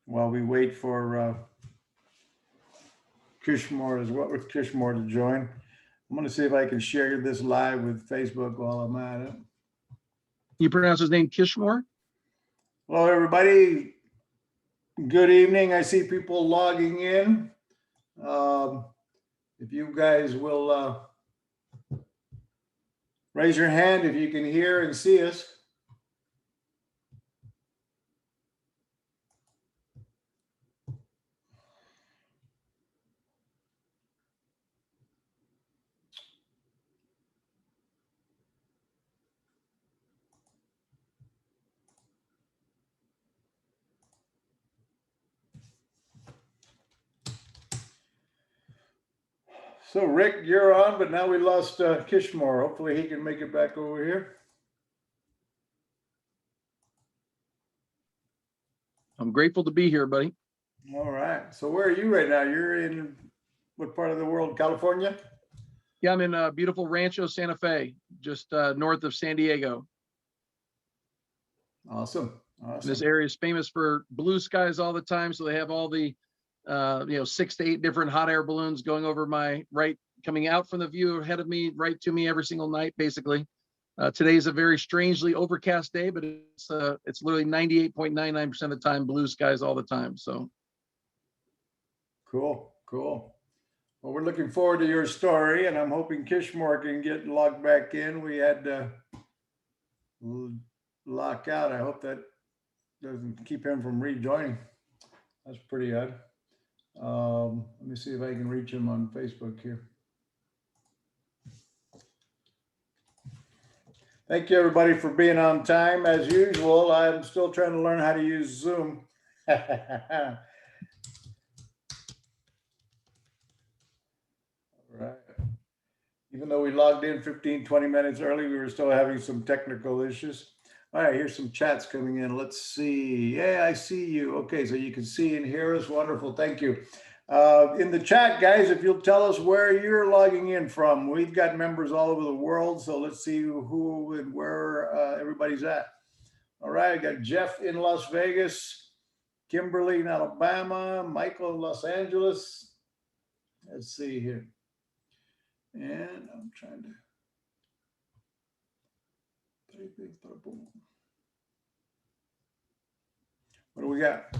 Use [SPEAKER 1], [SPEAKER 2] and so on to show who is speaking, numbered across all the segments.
[SPEAKER 1] while we wait for 𝗁𝗂𝐿 to join. I'm going to see if I can share this live with Facebook while I'm at it.
[SPEAKER 2] You pronounce his name 𝗁𝗂𝐿?
[SPEAKER 1] Hello, everybody. Good evening. I see people logging in. If you guys will raise your hand if you can hear and see us. So Rick, you're on, but now we lost 𝗁𝗂𝐿. Hopefully he can make it back over here.
[SPEAKER 2] I'm grateful to be here, buddy.
[SPEAKER 1] All right. So where are you right now? You're in what part of the world? California?
[SPEAKER 2] Yeah, I'm in beautiful Rancho Santa Fe, just north of San Diego.
[SPEAKER 1] Awesome.
[SPEAKER 2] This area is famous for blue skies all the time. So they have all the 6 to 8 different hot air balloons going over my right, coming out from the view ahead of me, right to me every single night, basically. Today's a very strangely overcast day, but it's literally 98.99% of the time blue skies all the time. So
[SPEAKER 1] cool. Well, we're looking forward to your story, and I'm hoping 𝗁𝗂𝐿 can get logged back in. We had to lock out. I hope that doesn't keep him from rejoining. That's pretty odd. Let me see if I can reach him on Facebook here. Thank you, everybody, for being on time. As usual, I'm still trying to learn how to use Zoom. Right. Even though we logged in 15, 20 minutes early, we were still having some technical issues. All right, here's some chats coming in. Let's see. Yeah, I see you. Okay, so you can see and hear us. Wonderful. Thank you. In the chat, guys, if you'll tell us where you're logging in from. We've got members all over the world, so let's see who and where everybody's at. All right, I got Jeff in Las Vegas, Kimberly in Alabama, Michael in Los Angeles. Let's see here. And I'm trying to. What do we got?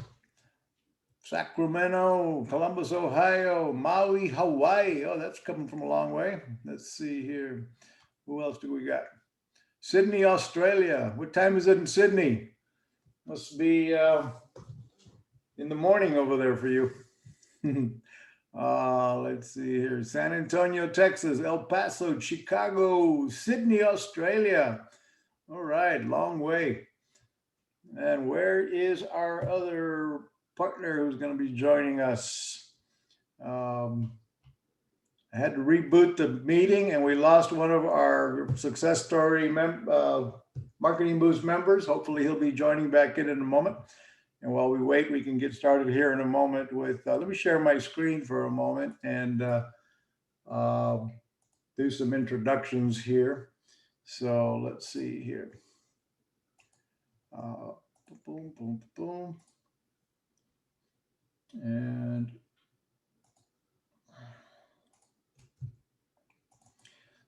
[SPEAKER 1] Sacramento, Columbus, Ohio, Maui, Hawaii. Oh, that's coming from a long way. Let's see here. Who else do we got? Sydney, Australia. What time is it in Sydney? Must be in the morning over there for you. Let's see here. San Antonio, Texas, El Paso, Chicago, Sydney, Australia. All right, long way. And where is our other partner who's going to be joining us? I had to reboot the meeting and we lost one of our success story Marketing Boost members. Hopefully he'll be joining back in a moment. And while we wait, we can get started here in a moment with, let me share my screen for a moment and do some introductions here. So let's see here. Boom, boom, boom. And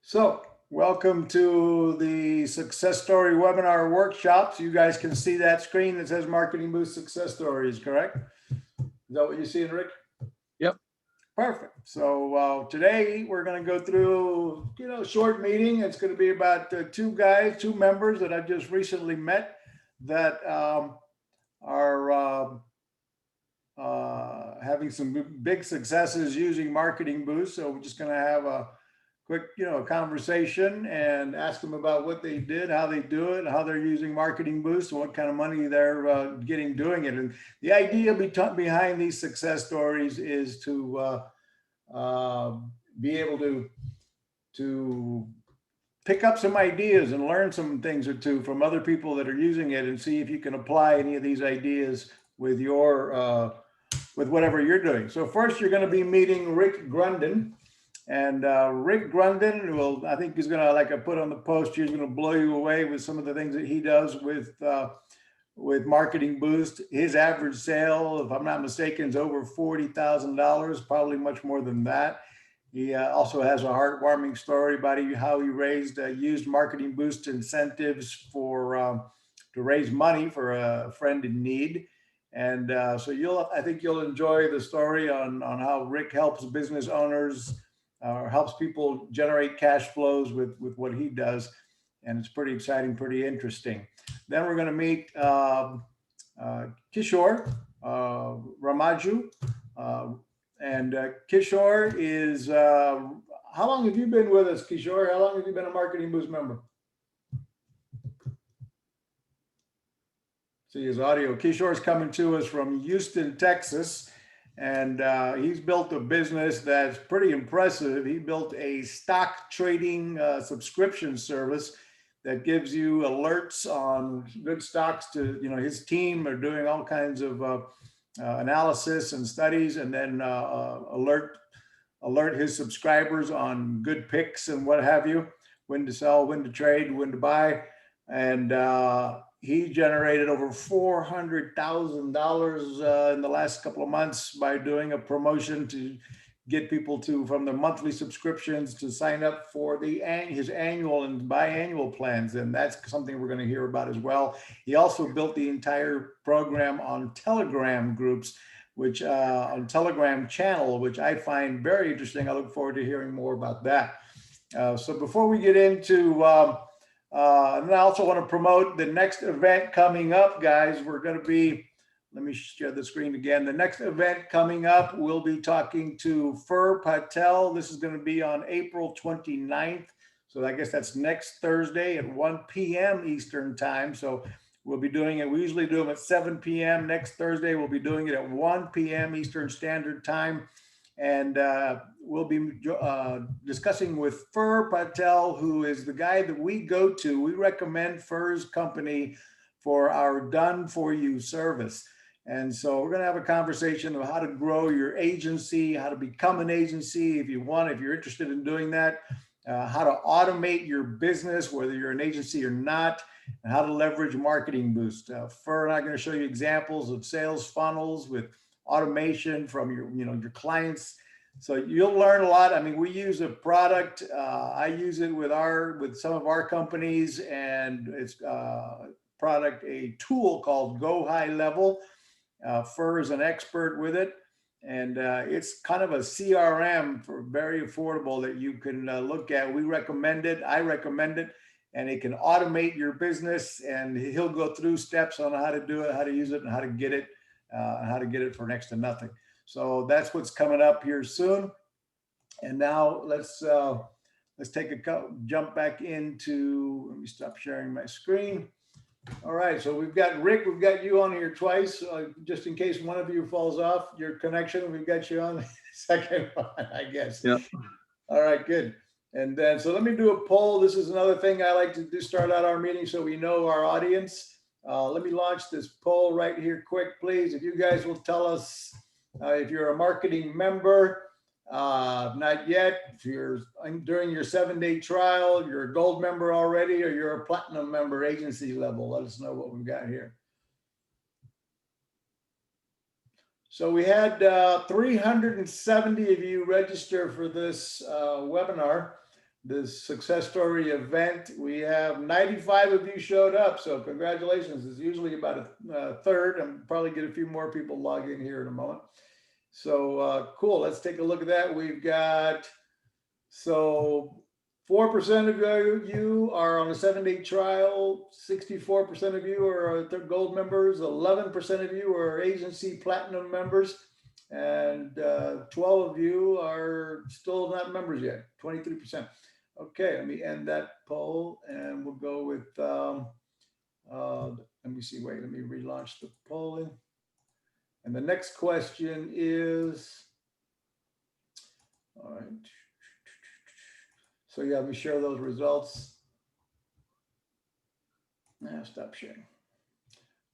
[SPEAKER 1] so welcome to the Success Story Webinar Workshops. You guys can see that screen that says Marketing Boost Success Stories, correct? Is that what you're seeing, Rick?
[SPEAKER 2] Yep.
[SPEAKER 1] Perfect. So today we're going to go through, a short meeting. It's going to be about two members that I just recently met that are having some big successes using Marketing Boost. So we're just going to have a quick, conversation and ask them about what they did, how they do it, how they're using Marketing Boost, and what kind of money they're getting doing it. And the idea behind these success stories is to be able to pick up some ideas and learn some things or two from other people that are using it, and see if you can apply any of these ideas with your with whatever you're doing. So first, you're going to be meeting Rick Grunden. And Rick Grunden will, I think he's going to, like I put on the post, he's going to blow you away with some of the things that he does with with Marketing Boost. His average sale, if I'm not mistaken, is over $40,000, probably much more than that. He also has a heartwarming story about how he used Marketing Boost incentives to raise money for a friend in need. And so I think you'll enjoy the story on how Rick helps business owners, helps people generate cash flows with what he does. And it's pretty exciting, pretty interesting. Then we're going to meet 𝗁𝗁𝐾𝐨, and 𝗁𝗁 is, how long have you been with us, 𝗁𝗁? How long have you been a Marketing Boost member? See his audio. 𝗁𝗁 is coming to us from Houston, Texas, and he's built a business that's pretty impressive. He built a stock trading subscription service that gives you alerts on good stocks. His team are doing all kinds of analysis and studies, and then alert his subscribers on good picks and what have you, when to sell, when to trade, when to buy. And he generated over $400,000 in the last couple of months by doing a promotion to get people from their monthly subscriptions to sign up for his annual and biannual plans. And that's something we're going to hear about as well. He also built the entire program on Telegram groups, on Telegram channel, which I find very interesting. I look forward to hearing more about that. So before we get into, and I also want to promote the next event coming up, guys. We're going to be, let me share the screen again. The next event coming up, we'll be talking to 𝗁𝗁 Patel. This is going to be on April 29th. So I guess that's next Thursday at 1 p.m. Eastern time. So we'll be doing it. We usually do them at 7 p.m. Next Thursday, we'll be doing it at 1 p.m. Eastern Standard Time. And we'll be discussing with 𝗁𝗁 Patel, who is the guy that we go to. We recommend 𝗁𝗁's company for our done-for-you service. And so we're going to have a conversation of how to grow your agency, how to become an agency if you're interested in doing that, how to automate your business, whether you're an agency or not, and how to leverage Marketing Boost. 𝗁𝗁 and I are going to show you examples of sales funnels with automation from your clients. So you'll learn a lot. I mean, we use a product. I use it with some of our companies, and it's a tool called Go High Level. 𝗁𝗁 is an expert with it, and it's kind of a CRM for very affordable that you can look at. We recommend it. I recommend it, and it can automate your business, and he'll go through steps on how to do it, how to use it, and how to get it for next to nothing. So that's what's coming up here soon. And now let's take a jump back into, let me stop sharing my screen. All right, so we've got Rick, we've got you on here twice, just in case one of you falls off your connection. We've got you on the second one, I guess.
[SPEAKER 2] Yeah.
[SPEAKER 1] All right, good. And then, so let me do a poll. This is another thing I like to do, start out our meeting so we know our audience. Let me launch this poll right here quick, please. If you guys will tell us if you're a marketing member, not yet, if you're during your 7-day trial, you're a gold member already, or you're a platinum member agency level. Let us know what we've got here. So we had 370 of you register for this webinar, this success story event. We have 95 of you showed up, so congratulations. It's usually about a third, and probably get a few more people log in here in a moment. So cool, let's take a look at that. We've got, so 4% of you are on a 7-day trial, 64% of you are gold members, 11% of you are agency platinum members, and 12 of you are still not members yet, 23%. Okay, let me end that poll, and we'll go with, let me see, wait, let me relaunch the polling. And the next question is, all right. So yeah, let me share those results. Now stop sharing.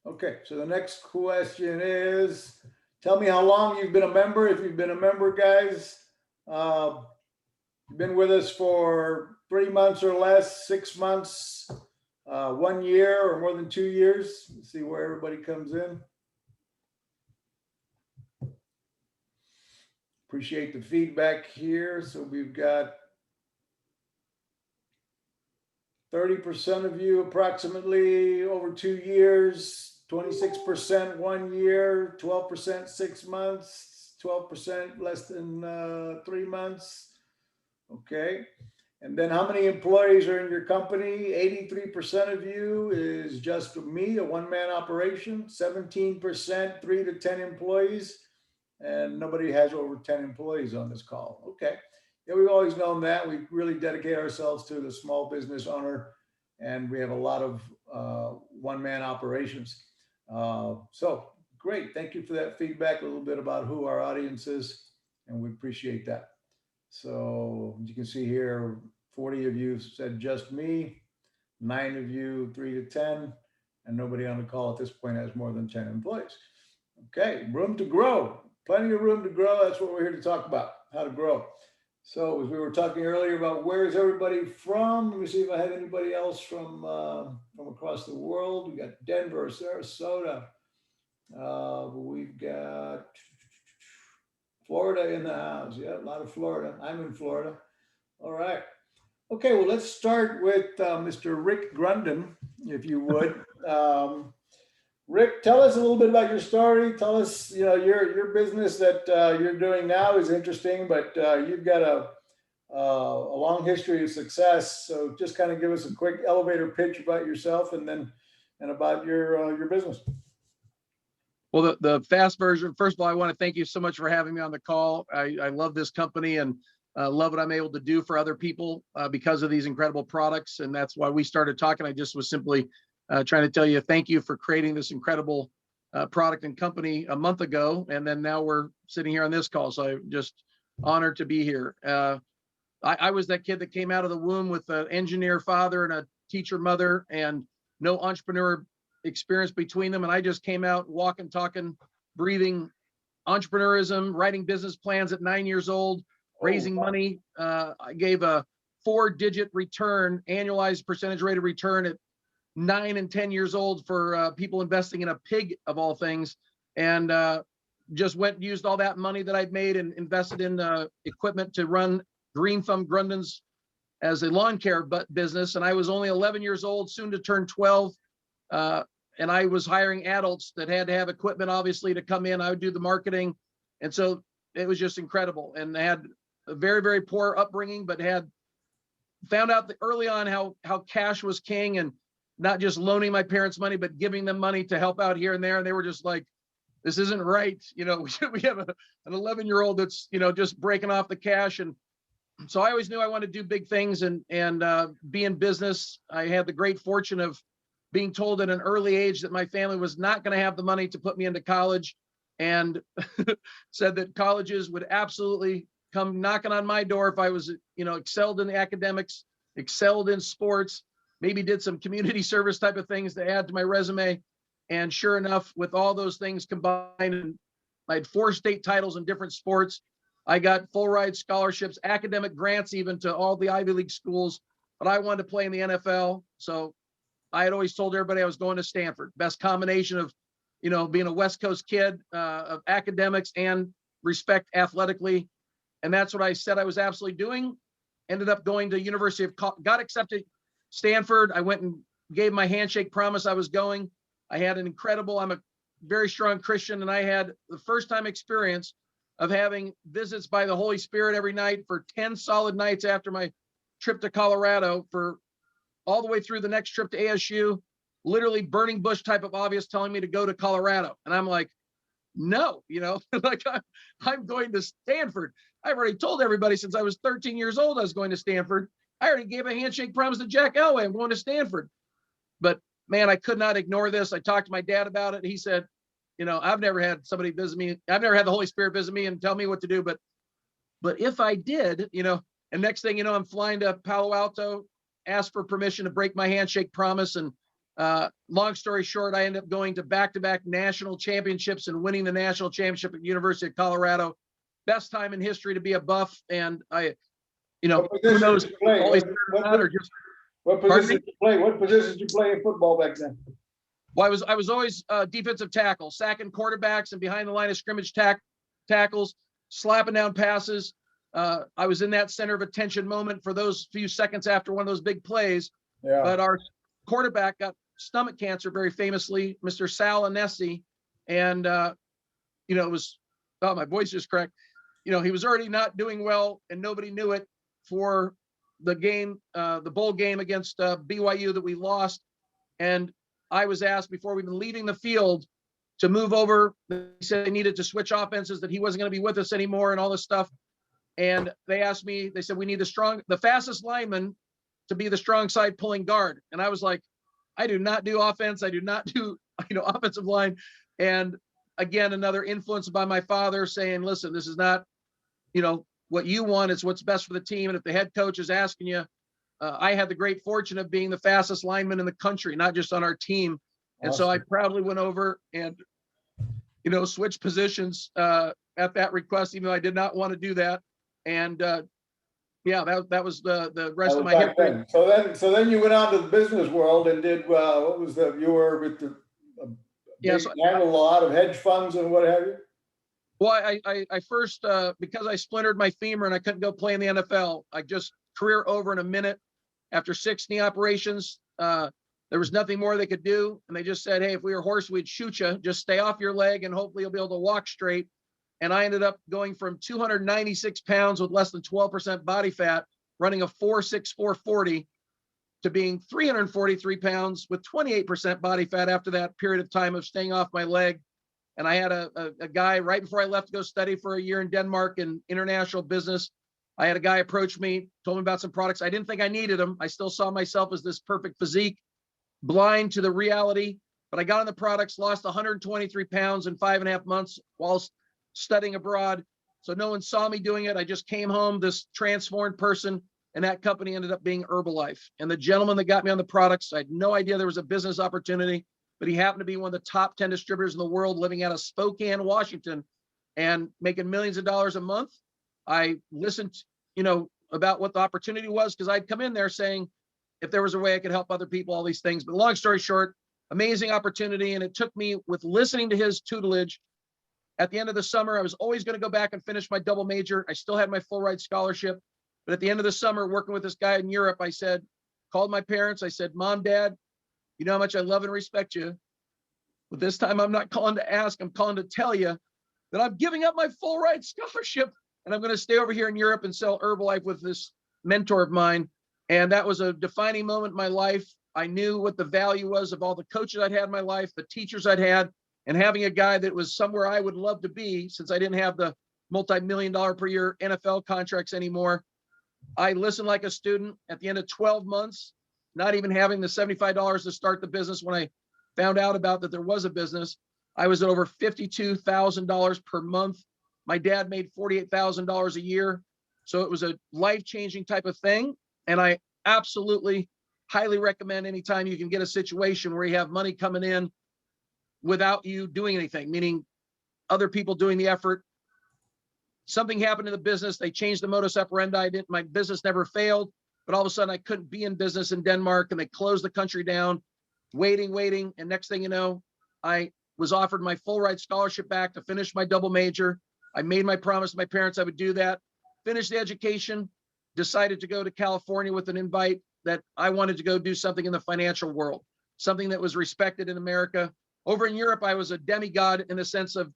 [SPEAKER 1] Okay, so the next question is, tell me how long you've been a member. If you've been a member, guys, you've been with us for 3 months or less, 6 months, 1 year or more than 2 years. Let's see where everybody comes in. Appreciate the feedback here. So we've got 30% of you approximately over 2 years, 26% 1 year, 12% 6 months, 12% less than 3 months. Okay. And then how many employees are in your company? 83% of you is just me, a one-man operation. 17%, 3 to 10 employees. And nobody has over 10 employees on this call. Okay. Yeah, we've always known that. We really dedicate ourselves to the small business owner, and we have a lot of one-man operations. So great. Thank you for that feedback, a little bit about who our audience is, and we appreciate that. So you can see here, 40 of you said just me, 9 of you, 3 to 10, and nobody on the call at this point has more than 10 employees. Okay, room to grow, plenty of room to grow. That's what we're here to talk about, how to grow. So as we were talking earlier about where is everybody from, let me see if I have anybody else from across the world. We got Denver, Sarasota. We've got Florida in the house. Yeah, a lot of Florida. I'm in Florida. All right. Okay, well, let's start with Mr. Rick Grunden, if you would. Rick, tell us a little bit about your story. Tell us, your business that you're doing now is interesting, but you've got a long history of success. So just kind of give us a quick elevator pitch about yourself and about your business.
[SPEAKER 2] Well, the fast version, first of all, I want to thank you so much for having me on the call. I love this company and love what I'm able to do for other people because of these incredible products. And that's why we started talking. I just was simply trying to tell you, thank you for creating this incredible product and company a month ago. And then now we're sitting here on this call. So I'm just honored to be here. I was that kid that came out of the womb with an engineer father and a teacher mother and no entrepreneur experience between them. And I just came out walking, talking, breathing entrepreneurism, writing business plans at 9 years old, raising money. I gave a 4-digit return, annualized percentage rate of return at 9 and 10 years old for people investing in a pig of all things. And just went and used all that money that I'd made and invested in equipment to run Green Thumb Grundens as a lawn care business. And I was only 11 years old, soon to turn 12. And I was hiring adults that had to have equipment, obviously, to come in. I would do the marketing. And so it was just incredible. And I had a very, very poor upbringing, but found out that early on how cash was king, and not just loaning my parents money, but giving them money to help out here and there. And they were just like, this isn't right. We have an 11-year-old that's, just breaking off the cash. And so I always knew I wanted to do big things and be in business. I had the great fortune of being told at an early age that my family was not going to have the money to put me into college, and said that colleges would absolutely come knocking on my door if I was, excelled in the academics, excelled in sports, maybe did some community service type of things to add to my resume. And sure enough, with all those things combined, and I had 4 state titles in different sports. I got full ride scholarships, academic grants, even to all the Ivy League schools, but I wanted to play in the NFL. So I had always told everybody I was going to Stanford. Best combination of, being a West Coast kid, of academics and respect athletically. And that's what I said I was absolutely doing. Ended up going to got accepted Stanford. I went and gave my handshake promise I was going. I had I'm a very strong Christian, and I had the first time experience of having visits by the Holy Spirit every night for 10 solid nights after my trip to Colorado, for all the way through the next trip to ASU, literally burning bush type of obvious telling me to go to Colorado. And I'm like, no, like I'm going to Stanford. I've already told everybody since I was 13 years old I was going to Stanford. I already gave a handshake promise to Jack Elway. I'm going to Stanford. But man, I could not ignore this. I talked to my dad about it. He said, I've never had somebody visit me. I've never had the Holy Spirit visit me and tell me what to do. But if I did, and next thing you know, I'm flying to Palo Alto, asked for permission to break my handshake promise. And long story short, I ended up going to back-to-back national championships and winning the national championship at the University of Colorado. Best time in history to be a Buff. And who knows,
[SPEAKER 1] What
[SPEAKER 2] Pardon
[SPEAKER 1] position did you play? What position did you play in football back then?
[SPEAKER 2] Well, I was always defensive tackle, sacking quarterbacks and behind the line of scrimmage tackles, slapping down passes. I was in that center of attention moment for those few seconds after one of those big plays.
[SPEAKER 1] Yeah.
[SPEAKER 2] But our quarterback got stomach cancer very famously, Mr. 𝗁𝗍𝐿𝐼, and it was, oh, my voice is cracked. He was already not doing well, and nobody knew it for the game, the bowl game against BYU that we lost. And I was asked before we were leaving the field to move over. They said they needed to switch offenses, that he wasn't going to be with us anymore and all this stuff. And they asked me, they said, we need the fastest lineman to be the strong side pulling guard. And I was like, I do not do offense. I do not do, offensive line. And again, another influence by my father saying, listen, this is not, what you want. It's what's best for the team. And if the head coach is asking you, I had the great fortune of being the fastest lineman in the country, not just on our team. And
[SPEAKER 1] Awesome.
[SPEAKER 2] so I proudly went over and, switched positions at that request, even though I did not want to do that. And yeah, that was the rest of my history.
[SPEAKER 1] So then you went out to the business world and did, you were with the, handled a lot of hedge funds and what have you?
[SPEAKER 2] Well, I first, because I splintered my femur and I couldn't go play in the NFL, I just career over in a minute. After 6 knee operations, there was nothing more they could do. And they just said, hey, if we were horse, we'd shoot you. Just stay off your leg and hopefully you'll be able to walk straight. And I ended up going from 296 pounds with less than 12% body fat, running a 4.6, 440, to being 343 pounds with 28% body fat after that period of time of staying off my leg. And I had a guy right before I left to go study for a year in Denmark in international business. I had a guy approach me, told me about some products. I didn't think I needed them. I still saw myself as this perfect physique, blind to the reality. But I got on the products, lost 123 pounds in 5.5 months while studying abroad. So no one saw me doing it. I just came home, this transformed person, and that company ended up being Herbalife. And the gentleman that got me on the products, I had no idea there was a business opportunity, but he happened to be one of the top 10 distributors in the world, living out of Spokane, Washington, and making millions of dollars a month. I listened, about what the opportunity was, because I'd come in there saying, if there was a way I could help other people, all these things. But long story short, amazing opportunity. And it took me, with listening to his tutelage, at the end of the summer, I was always going to go back and finish my double major. I still had my full ride scholarship. But at the end of the summer, working with this guy in Europe, I called my parents. I said, Mom, Dad, you know how much I love and respect you. But this time I'm not calling to ask, I'm calling to tell you that I'm giving up my full ride scholarship and I'm going to stay over here in Europe and sell Herbalife with this mentor of mine. And that was a defining moment in my life. I knew what the value was of all the coaches I'd had in my life, the teachers I'd had, and having a guy that was somewhere I would love to be, since I didn't have the multi-million-dollar per year NFL contracts anymore. I listened like a student. At the end of 12 months, not even having the $75 to start the business, when I found out about that there was a business, I was at over $52,000 per month. My dad made $48,000 a year. So it was a life-changing type of thing. And I absolutely highly recommend, anytime you can get a situation where you have money coming in without you doing anything, meaning other people doing the effort. Something happened in the business. They changed the modus operandi. My business never failed, but all of a sudden I couldn't be in business in Denmark, and they closed the country down, waiting. And next thing you know, I was offered my full ride scholarship back to finish my double major. I made my promise to my parents I would do that, finish the education, decided to go to California with an invite that I wanted to go do something in the financial world, something that was respected in America. Over in Europe, I was a demigod in the sense of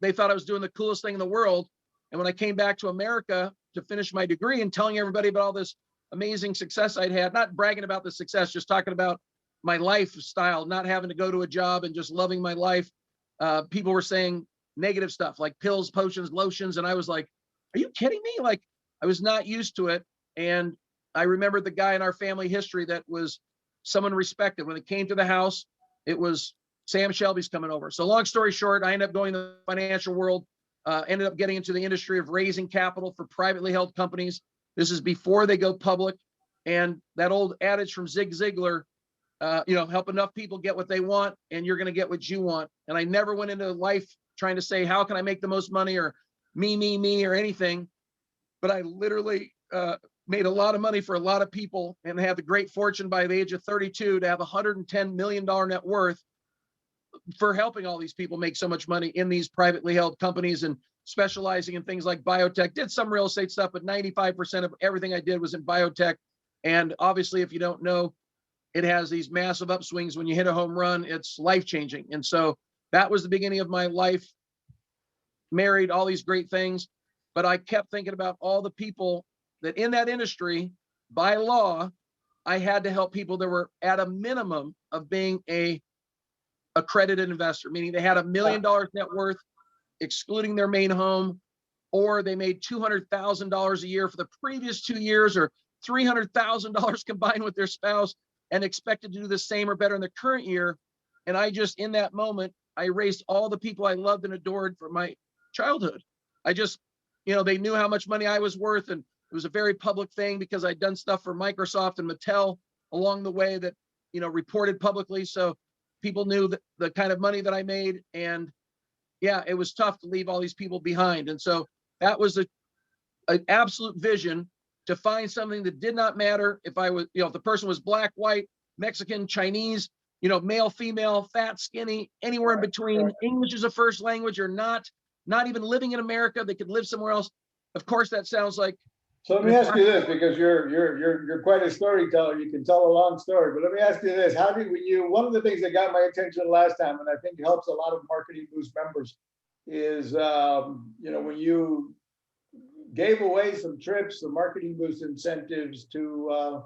[SPEAKER 2] they thought I was doing the coolest thing in the world. And when I came back to America to finish my degree and telling everybody about all this amazing success I'd had, not bragging about the success, just talking about my lifestyle, not having to go to a job and just loving my life. People were saying negative stuff like pills, potions, lotions. And I was like, are you kidding me? Like, I was not used to it. And I remembered the guy in our family history that was someone respected. When it came to the house, it was Sam Shelby's coming over. So long story short, I ended up going to the financial world, ended up getting into the industry of raising capital for privately held companies. This is before they go public. And that old adage from Zig Ziglar, help enough people get what they want and you're going to get what you want. And I never went into life trying to say, how can I make the most money, or me, or anything. But I literally made a lot of money for a lot of people and had the great fortune by the age of 32 to have $110 million net worth for helping all these people make so much money in these privately held companies and specializing in things like biotech. Did some real estate stuff, but 95% of everything I did was in biotech. And obviously, if you don't know, it has these massive upswings. When you hit a home run, it's life-changing. And so that was the beginning of my life. Married, all these great things. But I kept thinking about all the people that in that industry, by law, I had to help people that were at a minimum of being a accredited investor, meaning they had $1 million net worth, excluding their main home, or they made $200,000 a year for the previous 2 years, or $300,000 combined with their spouse, and expected to do the same or better in the current year. And I just, in that moment, I erased all the people I loved and adored from my childhood. I just, they knew how much money I was worth, and it was a very public thing because I'd done stuff for Microsoft and Mattel along the way that, reported publicly. So people knew that the kind of money that I made. And yeah, it was tough to leave all these people behind. And so that was an absolute vision to find something that did not matter if I was, if the person was black, white, Mexican, Chinese, male, female, fat, skinny, anywhere in between, English is a first language or not even living in America, they could live somewhere else. Of course, that sounds like.
[SPEAKER 1] So let me ask you this, because you're quite a storyteller. You can tell a long story, but let me ask you this: how did one of the things that got my attention last time, and I think helps a lot of Marketing Boost members, is when you gave away some trips, some Marketing Boost incentives for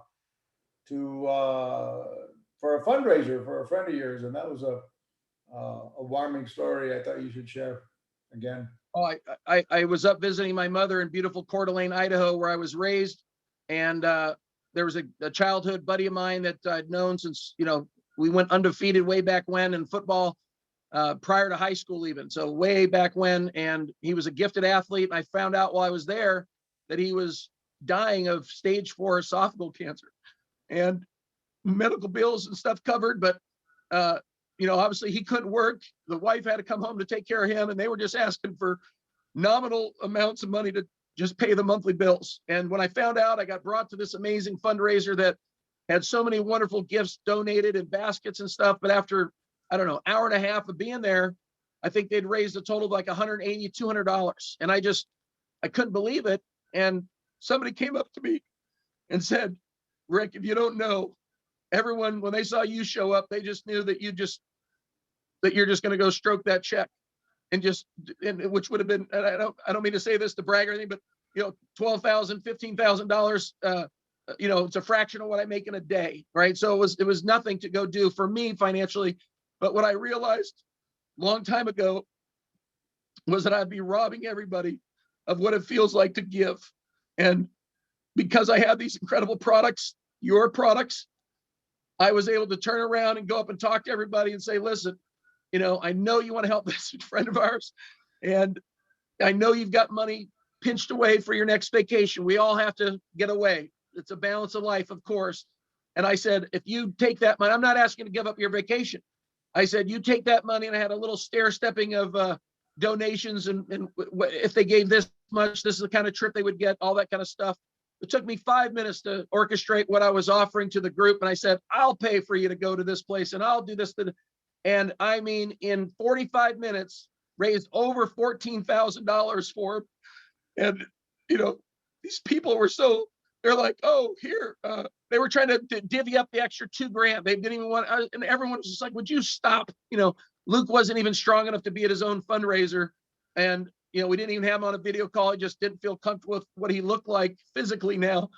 [SPEAKER 1] a fundraiser for a friend of yours, and that was a warming story. I thought you should share again.
[SPEAKER 2] Oh, I was up visiting my mother in beautiful Coeur d'Alene, Idaho, where I was raised. And there was a childhood buddy of mine that I'd known since, we went undefeated way back when in football, prior to high school even. So way back when, and he was a gifted athlete. And I found out while I was there that he was dying of stage 4 esophageal cancer and medical bills and stuff covered. But obviously he couldn't work. The wife had to come home to take care of him, and they were just asking for nominal amounts of money to just pay the monthly bills. And when I found out, I got brought to this amazing fundraiser that had so many wonderful gifts donated and baskets and stuff. But after, I don't know, hour and a half of being there, I think they'd raised a total of like $180, $200. And I couldn't believe it. And somebody came up to me and said, Rick, if you don't know, everyone, when they saw you show up, they just knew that you're just going to go stroke that check, and which would have been, and I don't mean to say this to brag or anything, but $12,000, $15,000, it's a fraction of what I make in a day, right? So it was nothing to go do for me financially. But what I realized a long time ago was that I'd be robbing everybody of what it feels like to give. And because I had these incredible products, your products, I was able to turn around and go up and talk to everybody and say, listen, I know you want to help this friend of ours, and I know you've got money pinched away for your next vacation. We all have to get away. It's a balance of life, of course. And I said, if you take that money, I'm not asking you to give up your vacation. I said, you take that money, and I had a little stair-stepping of donations, and if they gave this much, this is the kind of trip they would get, all that kind of stuff. It took me 5 minutes to orchestrate what I was offering to the group. And I said, I'll pay for you to go to this place, and I'll do this. And I mean, in 45 minutes, raised over $14,000 for them. And, these people were they're like, oh, here, they were trying to divvy up the extra $2,000. They didn't even want, and everyone was just like, would you stop? Luke wasn't even strong enough to be at his own fundraiser. And, we didn't even have him on a video call. I just didn't feel comfortable with what he looked like physically now.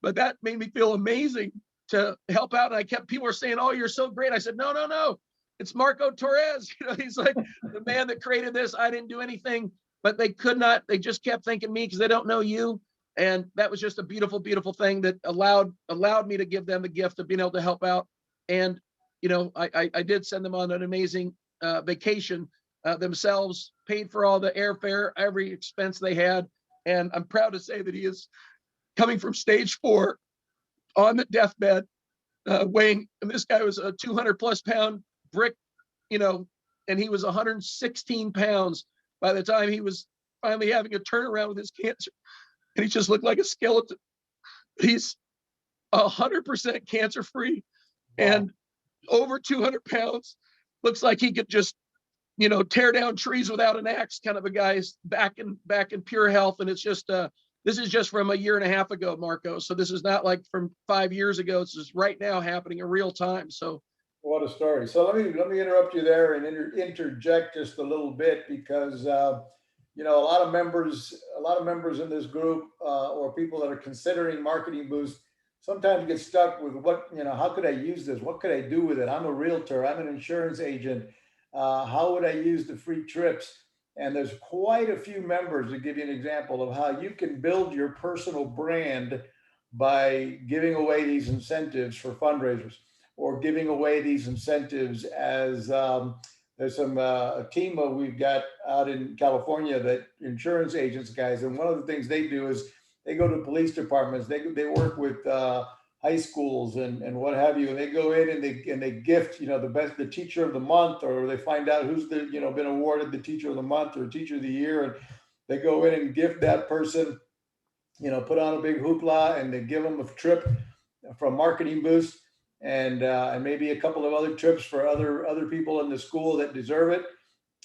[SPEAKER 2] But that made me feel amazing to help out. And people were saying, oh, you're so great. I said, no. It's Marco Torres. He's like the man that created this. I didn't do anything, but they just kept thanking me because they don't know you. And that was just a beautiful, beautiful thing that allowed me to give them the gift of being able to help out. And, I did send them on an amazing vacation themselves, paid for all the airfare, every expense they had. And I'm proud to say that he is coming from stage 4 on the deathbed, weighing, and this guy was a 200+ pound brick, and he was 116 pounds by the time he was finally having a turnaround with his cancer. And he just looked like a skeleton. He's 100% cancer free and over 200 pounds. Looks like he could just, tear down trees without an axe, kind of a guy's back in pure health. And it's just, this is just from a year and a half ago, Marco. So this is not like from 5 years ago. It's just right now happening in real time. So
[SPEAKER 1] what a story. So let me interrupt you there and interject just a little bit because a lot of members in this group or people that are considering marketing boosts sometimes get stuck with how could I use this? What could I do with it? I'm a realtor. I'm an insurance agent. How would I use the free trips? And there's quite a few members, to give you an example of how you can build your personal brand by giving away these incentives for fundraisers or giving away these incentives as there's a team we've got out in California that insurance agents guys. And one of the things they do is they go to police departments. They work with high schools and what have you. And they go in and they gift, the teacher of the month, or they find out who's been awarded the teacher of the month or teacher of the year. And they go in and gift that person, put on a big hoopla, and they give them a trip from Marketing Boost and maybe a couple of other trips for other people in the school that deserve it.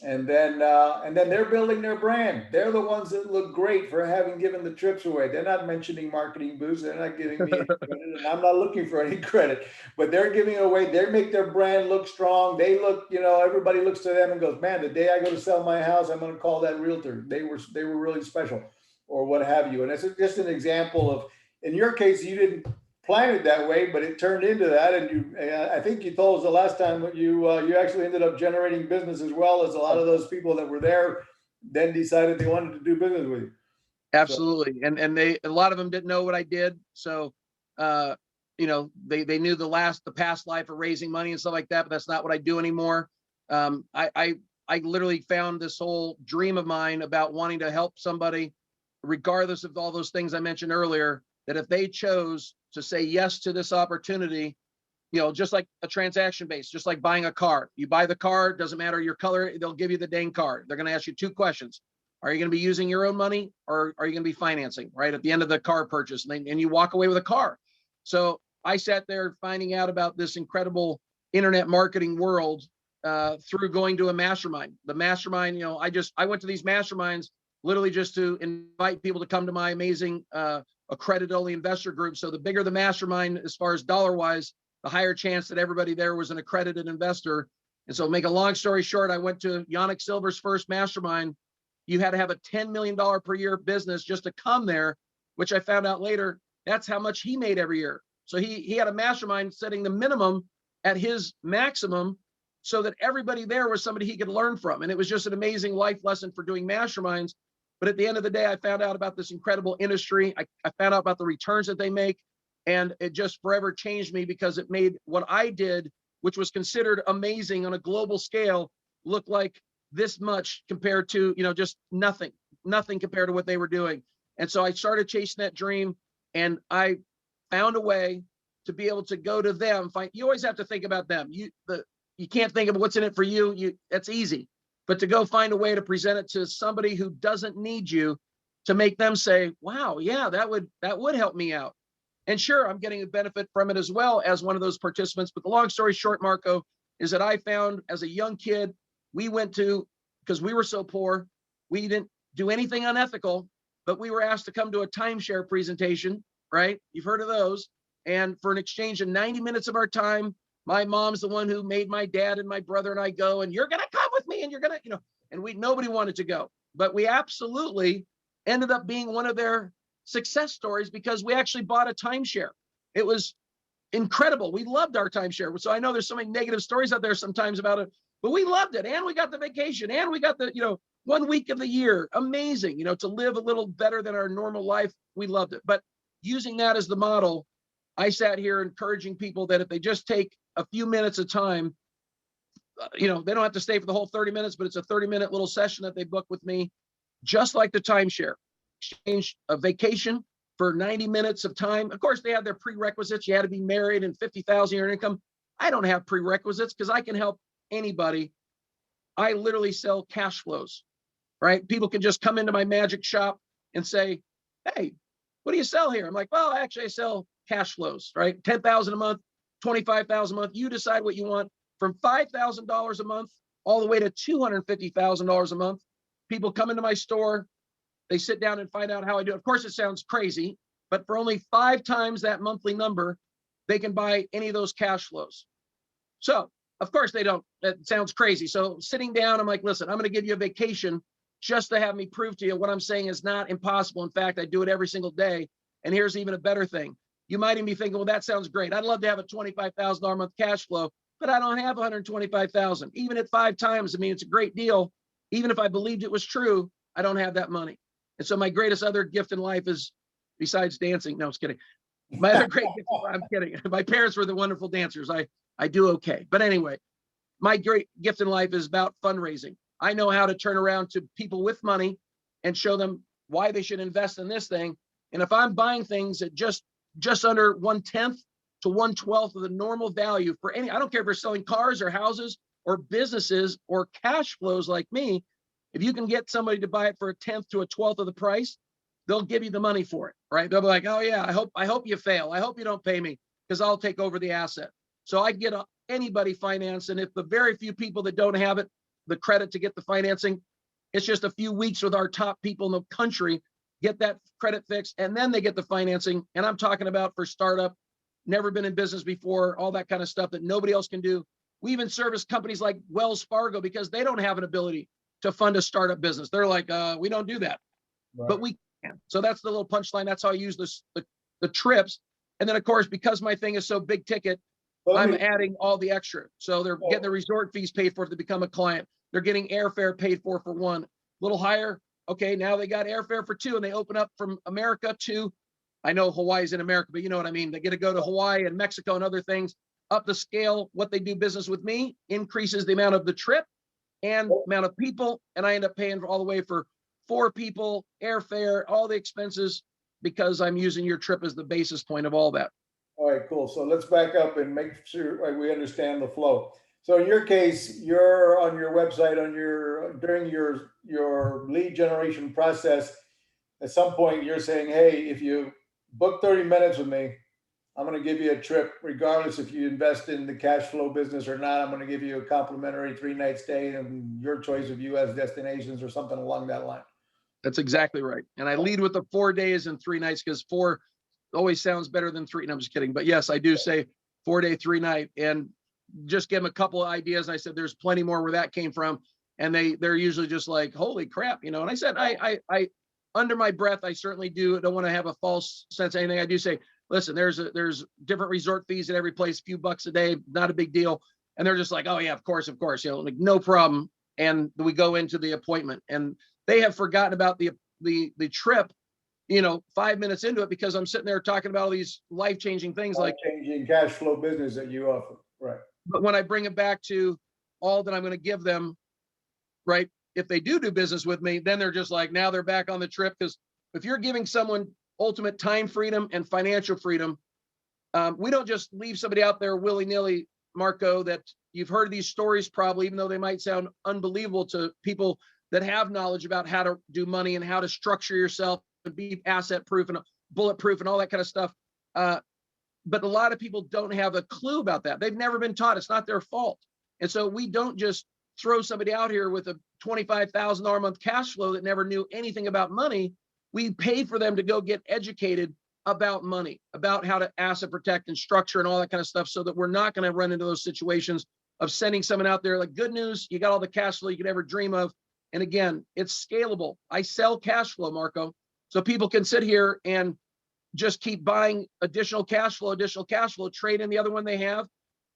[SPEAKER 1] And then they're building their brand. They're the ones that look great for having given the trips away. They're not mentioning Marketing Boost. They're not giving me any credit, and I'm not looking for any credit. But they're giving away. They make their brand look strong. They look, everybody looks to them and goes, "Man, the day I go to sell my house, I'm going to call that realtor. They were really special," or what have you. And it's just an example of, in your case, you didn't plan it that way, but it turned into that. And I think you told us the last time that you actually ended up generating business as well, as a lot of those people that were there then decided they wanted to do business with you.
[SPEAKER 2] Absolutely. So. And a lot of them didn't know what I did. So, they knew the past life of raising money and stuff like that, but that's not what I do anymore. I literally found this whole dream of mine about wanting to help somebody, regardless of all those things I mentioned earlier, that if they chose to say yes to this opportunity, just like a transaction base, just like buying a car. You buy the car, doesn't matter your color, they'll give you the dang car. They're going to ask you 2 questions. Are you going to be using your own money, or are you going to be financing right at the end of the car purchase? And you walk away with a car. So I sat there finding out about this incredible internet marketing world through going to a mastermind. The mastermind, I went to these masterminds literally just to invite people to come to my amazing Accredited Only Investor Group. So the bigger the mastermind, as far as dollar wise, the higher chance that everybody there was an accredited investor. And so, make a long story short, I went to 𝗁𝐞𝐶 first mastermind. You had to have a $10 million per year business just to come there, which I found out later, that's how much he made every year. So he had a mastermind setting the minimum at his maximum so that everybody there was somebody he could learn from. And it was just an amazing life lesson for doing masterminds. But at the end of the day, I found out about this incredible industry. I found out about the returns that they make. And it just forever changed me, because it made what I did, which was considered amazing on a global scale, look like this much compared to, just nothing compared to what they were doing. And so I started chasing that dream, and I found a way to be able to go to them. You always have to think about them. You can't think of what's in it for you. That's easy. But to go find a way to present it to somebody who doesn't need you, to make them say, wow, yeah, that would help me out. And sure, I'm getting a benefit from it as well as one of those participants. But the long story short, Marco, is that I found as a young kid, because we were so poor, we didn't do anything unethical, but we were asked to come to a timeshare presentation, right? You've heard of those. And for an exchange of 90 minutes of our time, my mom's the one who made my dad and my brother and I go, and you're going to come with me, and you're going to, and nobody wanted to go, but we absolutely ended up being one of their success stories, because we actually bought a timeshare. It was incredible. We loved our timeshare. So I know there's so many negative stories out there sometimes about it, but we loved it. And we got the vacation, and we got the, 1 week of the year. Amazing, to live a little better than our normal life. We loved it. But using that as the model, I sat here encouraging people that if they just take a few minutes of time, they don't have to stay for the whole 30 minutes, but it's a 30-minute little session that they book with me, just like the timeshare. Exchange a vacation for 90 minutes of time. Of course, they have their prerequisites. You had to be married and 50,000 a year income. I don't have prerequisites, because I can help anybody. I literally sell cash flows, right? People can just come into my magic shop and say, hey, what do you sell here? I'm like, well, actually I sell cash flows, right? 10,000 a month, 25,000 a month. You decide what you want, from $5,000 a month all the way to $250,000 a month. People come into my store, they sit down and find out how I do it. Of course, it sounds crazy, but for only 5 times that monthly number, they can buy any of those cash flows. So of course they don't, that sounds crazy. So sitting down, I'm like, listen, I'm going to give you a vacation just to have me prove to you what I'm saying is not impossible. In fact, I do it every single day. And here's even a better thing. You might even be thinking, well, that sounds great. I'd love to have a $25,000 a month cash flow, but I don't have 125,000. Even at 5 times, I mean, it's a great deal. Even if I believed it was true, I don't have that money. And so my greatest other gift in life is, besides dancing, no, I was kidding. My other great gift, I'm kidding. My parents were the wonderful dancers. I do okay. But anyway, my great gift in life is about fundraising. I know how to turn around to people with money and show them why they should invest in this thing. And if I'm buying things at just under 1/10 to 1/12 of the normal value for any, I don't care if you're selling cars or houses or businesses or cash flows like me, if you can get somebody to buy it for 1/10 to 1/12 of the price, they'll give you the money for it, right? They'll be like, oh yeah, I hope you fail. I hope you don't pay me because I'll take over the asset. So I get anybody financed. And if the very few people that don't have it, the credit to get the financing, it's just a few weeks with our top people in the country, get that credit fixed, and then they get the financing. And I'm talking about for startup, never been in business before, all that kind of stuff that nobody else can do. We even service companies like Wells Fargo because they don't have an ability to fund a startup business. They're like, we don't do that, right. But we can. So that's the little punchline. That's how I use the trips. And then of course, because my thing is so big ticket, I'm adding all the extra. So they're getting the resort fees paid for to become a client. They're getting airfare paid for 1. A little higher. Okay, now they got airfare for 2, and they open up from America to, I know Hawaii's in America, but you know what I mean. They get to go to Hawaii and Mexico and other things. Up the scale, what they do business with me increases the amount of the trip and amount of people, and I end up paying all the way for 4 people, airfare, all the expenses, because I'm using your trip as the basis point of all that.
[SPEAKER 1] All right, cool. So let's back up and make sure we understand the flow. So in your case, you're on your website, during your lead generation process, at some point you're saying, hey, if you book 30 minutes with me, I'm going to give you a trip, regardless if you invest in the cash flow business or not. I'm going to give you a complimentary 3-night stay and your choice of US destinations or something along that line.
[SPEAKER 2] That's exactly right. And I lead with the 4 days and 3 nights because 4 always sounds better than 3. And I'm just kidding. But yes, I do say 4-day, 3-night, and just give them a couple of ideas. And I said, there's plenty more where that came from. And they're usually just like, holy crap, you know. And I said, I under my breath, I certainly don't want to have a false sense of anything. I do say, listen, there's different resort fees at every place, a few bucks a day, not a big deal. And they're just like, oh yeah, of course, you know, like no problem. And we go into the appointment, and they have forgotten about the trip, you know, 5 minutes into it, because I'm sitting there talking about all these life-changing things, like
[SPEAKER 1] changing cash flow business that you offer, right?
[SPEAKER 2] But when I bring it back to all that I'm going to give them, right, if they do business with me, then they're just like, now they're back on the trip. Because if you're giving someone ultimate time freedom and financial freedom, we don't just leave somebody out there willy-nilly, Marco, that you've heard these stories probably, even though they might sound unbelievable to people that have knowledge about how to do money and how to structure yourself and be asset proof and bulletproof and all that kind of stuff. But a lot of people don't have a clue about that. They've never been taught. It's not their fault. And so we don't just throw somebody out here with a $25,000 a month cash flow that never knew anything about money. We pay for them to go get educated about money, about how to asset protect and structure and all that kind of stuff, so that we're not going to run into those situations of sending someone out there like, good news, you got all the cash flow you could ever dream of. And again, it's scalable. I sell cash flow, Marco. So people can sit here and just keep buying additional cash flow, trade in the other one they have.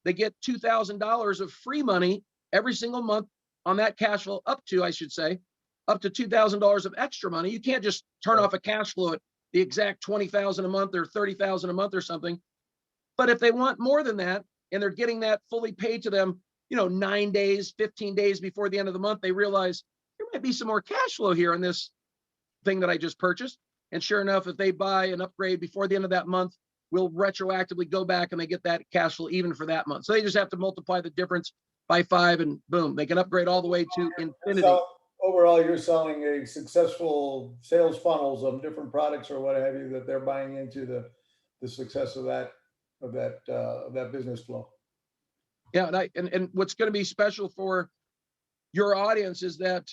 [SPEAKER 2] They get $2,000 of free money every single month on that cash flow, up to $2,000 of extra money. You can't just turn off a cash flow at the exact $20,000 a month or $30,000 a month or something. But if they want more than that, and they're getting that fully paid to them, you know, 9 days, 15 days before the end of the month, they realize there might be some more cash flow here in this thing that I just purchased. And sure enough, if they buy an upgrade before the end of that month, we'll retroactively go back and they get that cash flow even for that month. So they just have to multiply the difference by 5 and boom, they can upgrade all the way to infinity.
[SPEAKER 1] overall, you're selling a successful sales funnels of different products or what have you that they're buying into the success of that business flow.
[SPEAKER 2] Yeah, and what's going to be special for your audience is that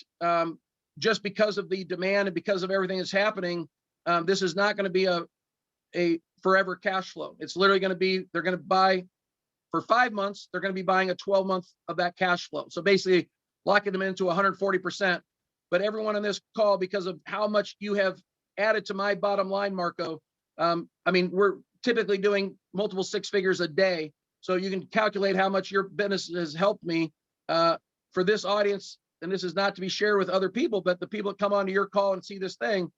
[SPEAKER 2] just because of the demand and because of everything that's happening, this is not going to be a forever cash flow. It's literally going to be, they're going to buy for 5 months, they're going to be buying a 12-month of that cash flow. So basically locking them into 140%. But everyone on this call, because of how much you have added to my bottom line, Marco, I mean, we're typically doing multiple six figures a day. So you can calculate how much your business has helped me for this audience. And this is not to be shared with other people, but the people that come onto your call and see this thing,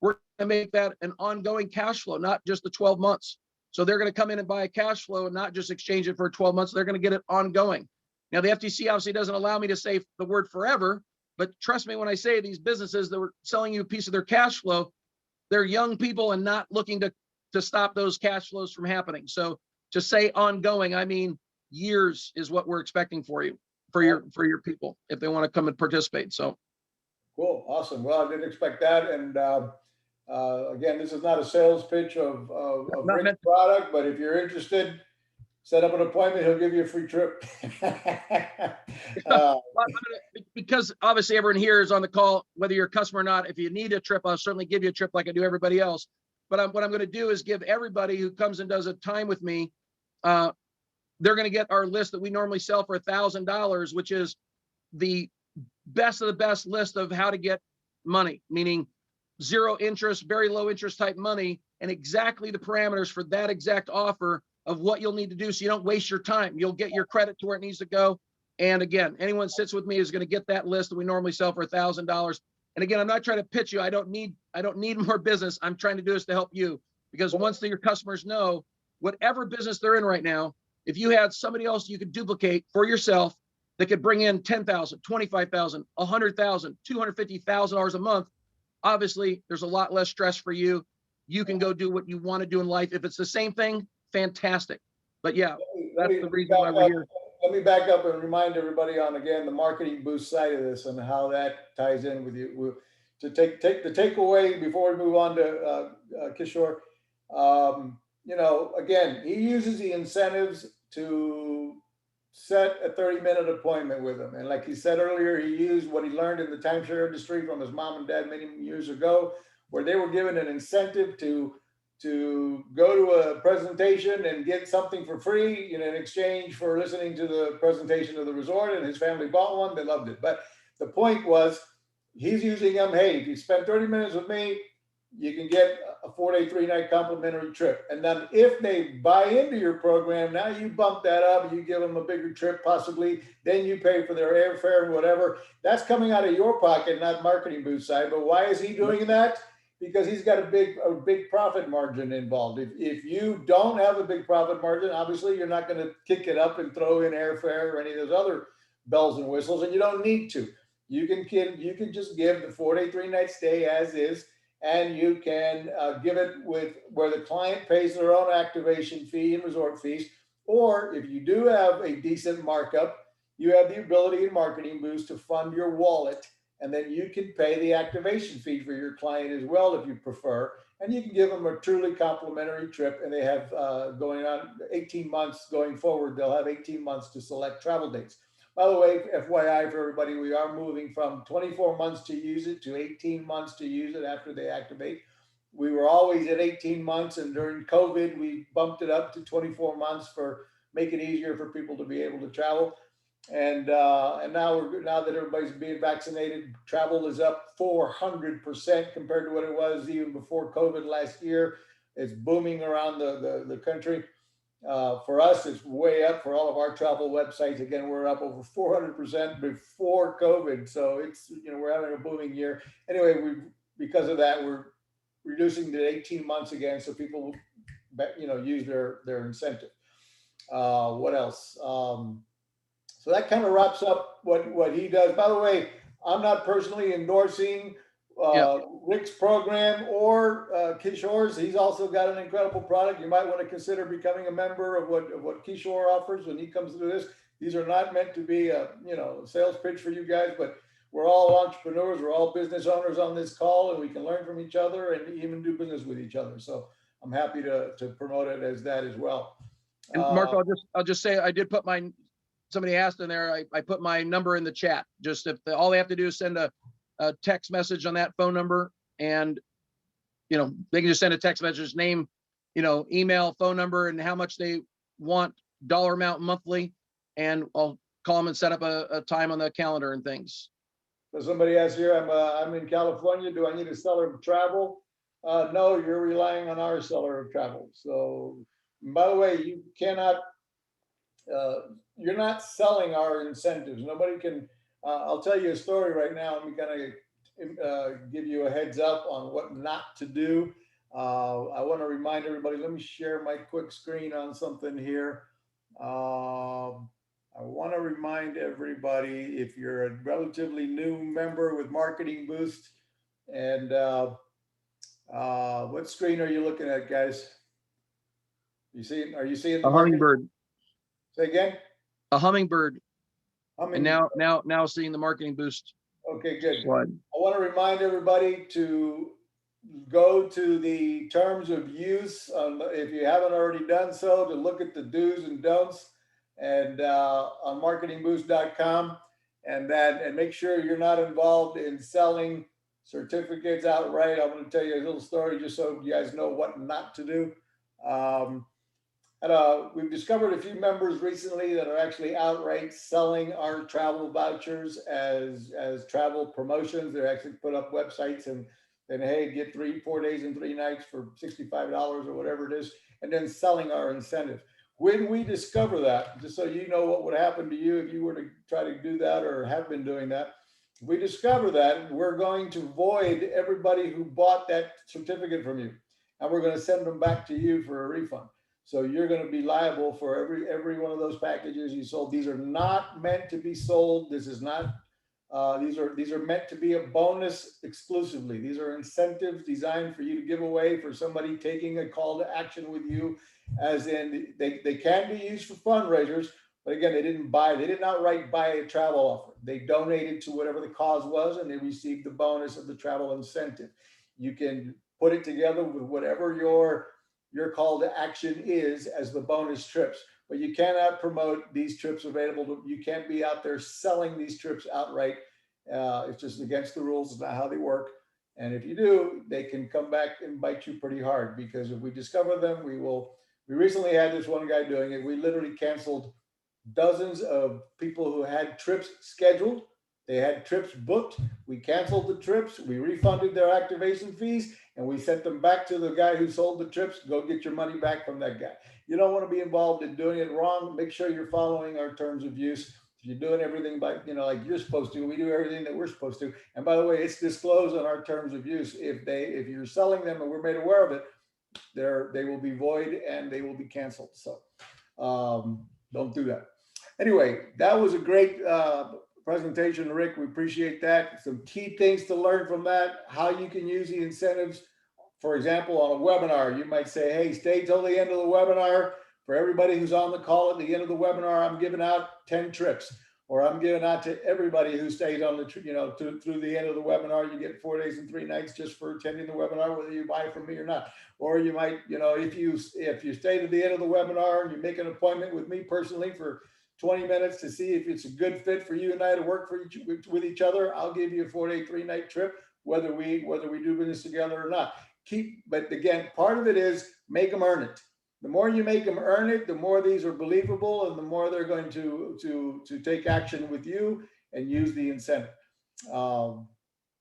[SPEAKER 2] we're going to make that an ongoing cash flow, not just the 12 months. So they're going to come in and buy a cash flow and not just exchange it for 12 months. They're going to get it ongoing. Now, the FTC obviously doesn't allow me to say the word forever, but trust me when I say these businesses that were selling you a piece of their cash flow, they're young people and not looking to stop those cash flows from happening. So to say ongoing, I mean years is what we're expecting for you, for your people, if they want to come and participate. So
[SPEAKER 1] cool, awesome. Well, I didn't expect that, and again, this is not a sales pitch of Rick's product, but if you're interested, set up an appointment. He'll give you a free trip.
[SPEAKER 2] Because obviously everyone here is on the call, whether you're a customer or not. If you need a trip, I'll certainly give you a trip like I do everybody else. But what I'm going to do is give everybody who comes and does a time with me, they're going to get our list that we normally sell for $1,000, which is the best of the best list of how to get money, meaning zero interest, very low interest type money, and exactly the parameters for that exact offer of what you'll need to do so you don't waste your time. You'll get your credit to where it needs to go. And again, anyone that sits with me is going to get that list that we normally sell for $1,000. And again, I'm not trying to pitch you. I don't need more business. I'm trying to do this to help you, because once your customers know whatever business they're in right now, if you had somebody else you could duplicate for yourself that could bring in $10,000, $25,000, $100,000, $250,000 a month, obviously there's a lot less stress for you. You can go do what you want to do in life. If it's the same thing, fantastic. But yeah, that's the reason why we're here.
[SPEAKER 1] Let me back up and remind everybody on, again, the marketing boost side of this and how that ties in with you. To take the takeaway before we move on to 𝗁𝐿, you know, again, he uses the incentives to set a 30-minute appointment with him. And like he said earlier, he used what he learned in the timeshare industry from his mom and dad many years ago, where they were given an incentive to go to a presentation and get something for free, you know, in exchange for listening to the presentation of the resort, and his family bought one. They loved it. But the point was, he's using them. Hey, if you spend 30 minutes with me, you can get a 4-day, 3-night complimentary trip. And then if they buy into your program, now you bump that up, you give them a bigger trip possibly, then you pay for their airfare and whatever. That's coming out of your pocket, not marketing booth side. But why is he doing that? Because he's got a big profit margin involved. If you don't have a big profit margin, obviously you're not going to kick it up and throw in airfare or any of those other bells and whistles, and you don't need to. You can just give the 4-day, 3-night stay as is, and you can give it with where the client pays their own activation fee and resort fees. Or if you do have a decent markup, you have the ability in Marketing Boost to fund your wallet, and then you can pay the activation fee for your client as well if you prefer. And you can give them a truly complimentary trip, and they have going on 18 months going forward. They'll have 18 months to select travel dates. By the way, FYI for everybody, we are moving from 24 months to use it to 18 months to use it after they activate. We were always at 18 months, and during COVID, we bumped it up to 24 months for make it easier for people to be able to travel. And now that everybody's being vaccinated, travel is up 400% compared to what it was even before COVID last year. It's booming around the country. For us, it's way up. For all of our travel websites, again, we're up over 400% before COVID. So it's, you know, we're having a booming year. Anyway, because of that, we're reducing to 18 months again, so people, you know, use their incentive. What else? So that kind of wraps up what he does. By the way, I'm not personally endorsing Rick's program or 𝗁𝐿's. He's also got an incredible product. You might want to consider becoming a member of what 𝗁𝐿 offers when he comes to this. These are not meant to be a sales pitch for you guys, but we're all entrepreneurs, we're all business owners on this call, and we can learn from each other and even do business with each other. So I'm happy to promote it as that as well.
[SPEAKER 2] And Mark, I'll just say, I did put somebody asked in there, I put my number in the chat. Just if all they have to do is send a text message on that phone number, and they can just send a text message, name, email, phone number, and how much they want, dollar amount monthly, and I'll call them and set up a time on the calendar and things.
[SPEAKER 1] So somebody asks here, I'm in California. Do I need a seller of travel? No, you're relying on our seller of travel. So, by the way, you cannot, you're not selling our incentives. Nobody can, I'll tell you a story right now. I'm going to give you a heads up on what not to do. I want to remind everybody, let me share my quick screen on something here. I want to remind everybody, if you're a relatively new member with Marketing Boost, and what screen are you looking at, guys? Are you seeing the
[SPEAKER 2] hummingbird?
[SPEAKER 1] Say again?
[SPEAKER 2] A hummingbird. And
[SPEAKER 1] Hummingbird.
[SPEAKER 2] now seeing the Marketing Boost.
[SPEAKER 1] Okay, good.
[SPEAKER 2] Slide.
[SPEAKER 1] I want to remind everybody to go to the terms of use, if you haven't already done so, to look at the do's and don'ts, and on marketingboost.com, and make sure you're not involved in selling certificates outright. I'm going to tell you a little story just so you guys know what not to do. We've discovered a few members recently that are actually outright selling our travel vouchers as travel promotions. They're actually put up websites and hey, get 4 days and 3 nights for $65 or whatever it is, and then selling our incentive. When we discover that, just so you know what would happen to you if you were to try to do that or have been doing that, we discover that, we're going to void everybody who bought that certificate from you, and we're going to send them back to you for a refund. So you're going to be liable for every one of those packages you sold. These are not meant to be sold. This is not. These are meant to be a bonus exclusively. These are incentives designed for you to give away for somebody taking a call to action with you, as in they can be used for fundraisers, but again, they didn't outright buy a travel offer. They donated to whatever the cause was, and they received the bonus of the travel incentive. You can put it together with whatever your call to action is as the bonus trips, but you cannot promote these trips available. You can't be out there selling these trips outright. It's just against the rules. It's not how they work. And if you do, they can come back and bite you pretty hard, because if we discover them, we recently had this one guy doing it. We literally canceled dozens of people who had trips scheduled. They had trips booked. We canceled the trips. We refunded their activation fees, and we sent them back to the guy who sold the trips. Go get your money back from that guy. You don't want to be involved in doing it wrong. Make sure you're following our terms of use. If you're doing everything like you're supposed to, we do everything that we're supposed to. And by the way, it's disclosed on our terms of use. If you're selling them and we're made aware of it, they will be void and they will be canceled. So don't do that. Anyway, that was a great presentation, Rick. We appreciate that. Some key things to learn from that: how you can use the incentives. For example, on a webinar, you might say, hey, stay till the end of the webinar. For everybody who's on the call at the end of the webinar, I'm giving out 10 trips, or I'm giving out to everybody who stays on the, through the end of the webinar. You get 4 days and 3 nights just for attending the webinar, whether you buy from me or not. Or you might, if you stay to the end of the webinar and you make an appointment with me personally for 20 minutes to see if it's a good fit for you and I to work with each other, I'll give you a 4-day, 3-night trip, whether we do business together or not. But again, part of it is make them earn it. The more you make them earn it, the more these are believable, and the more they're going to take action with you and use the incentive.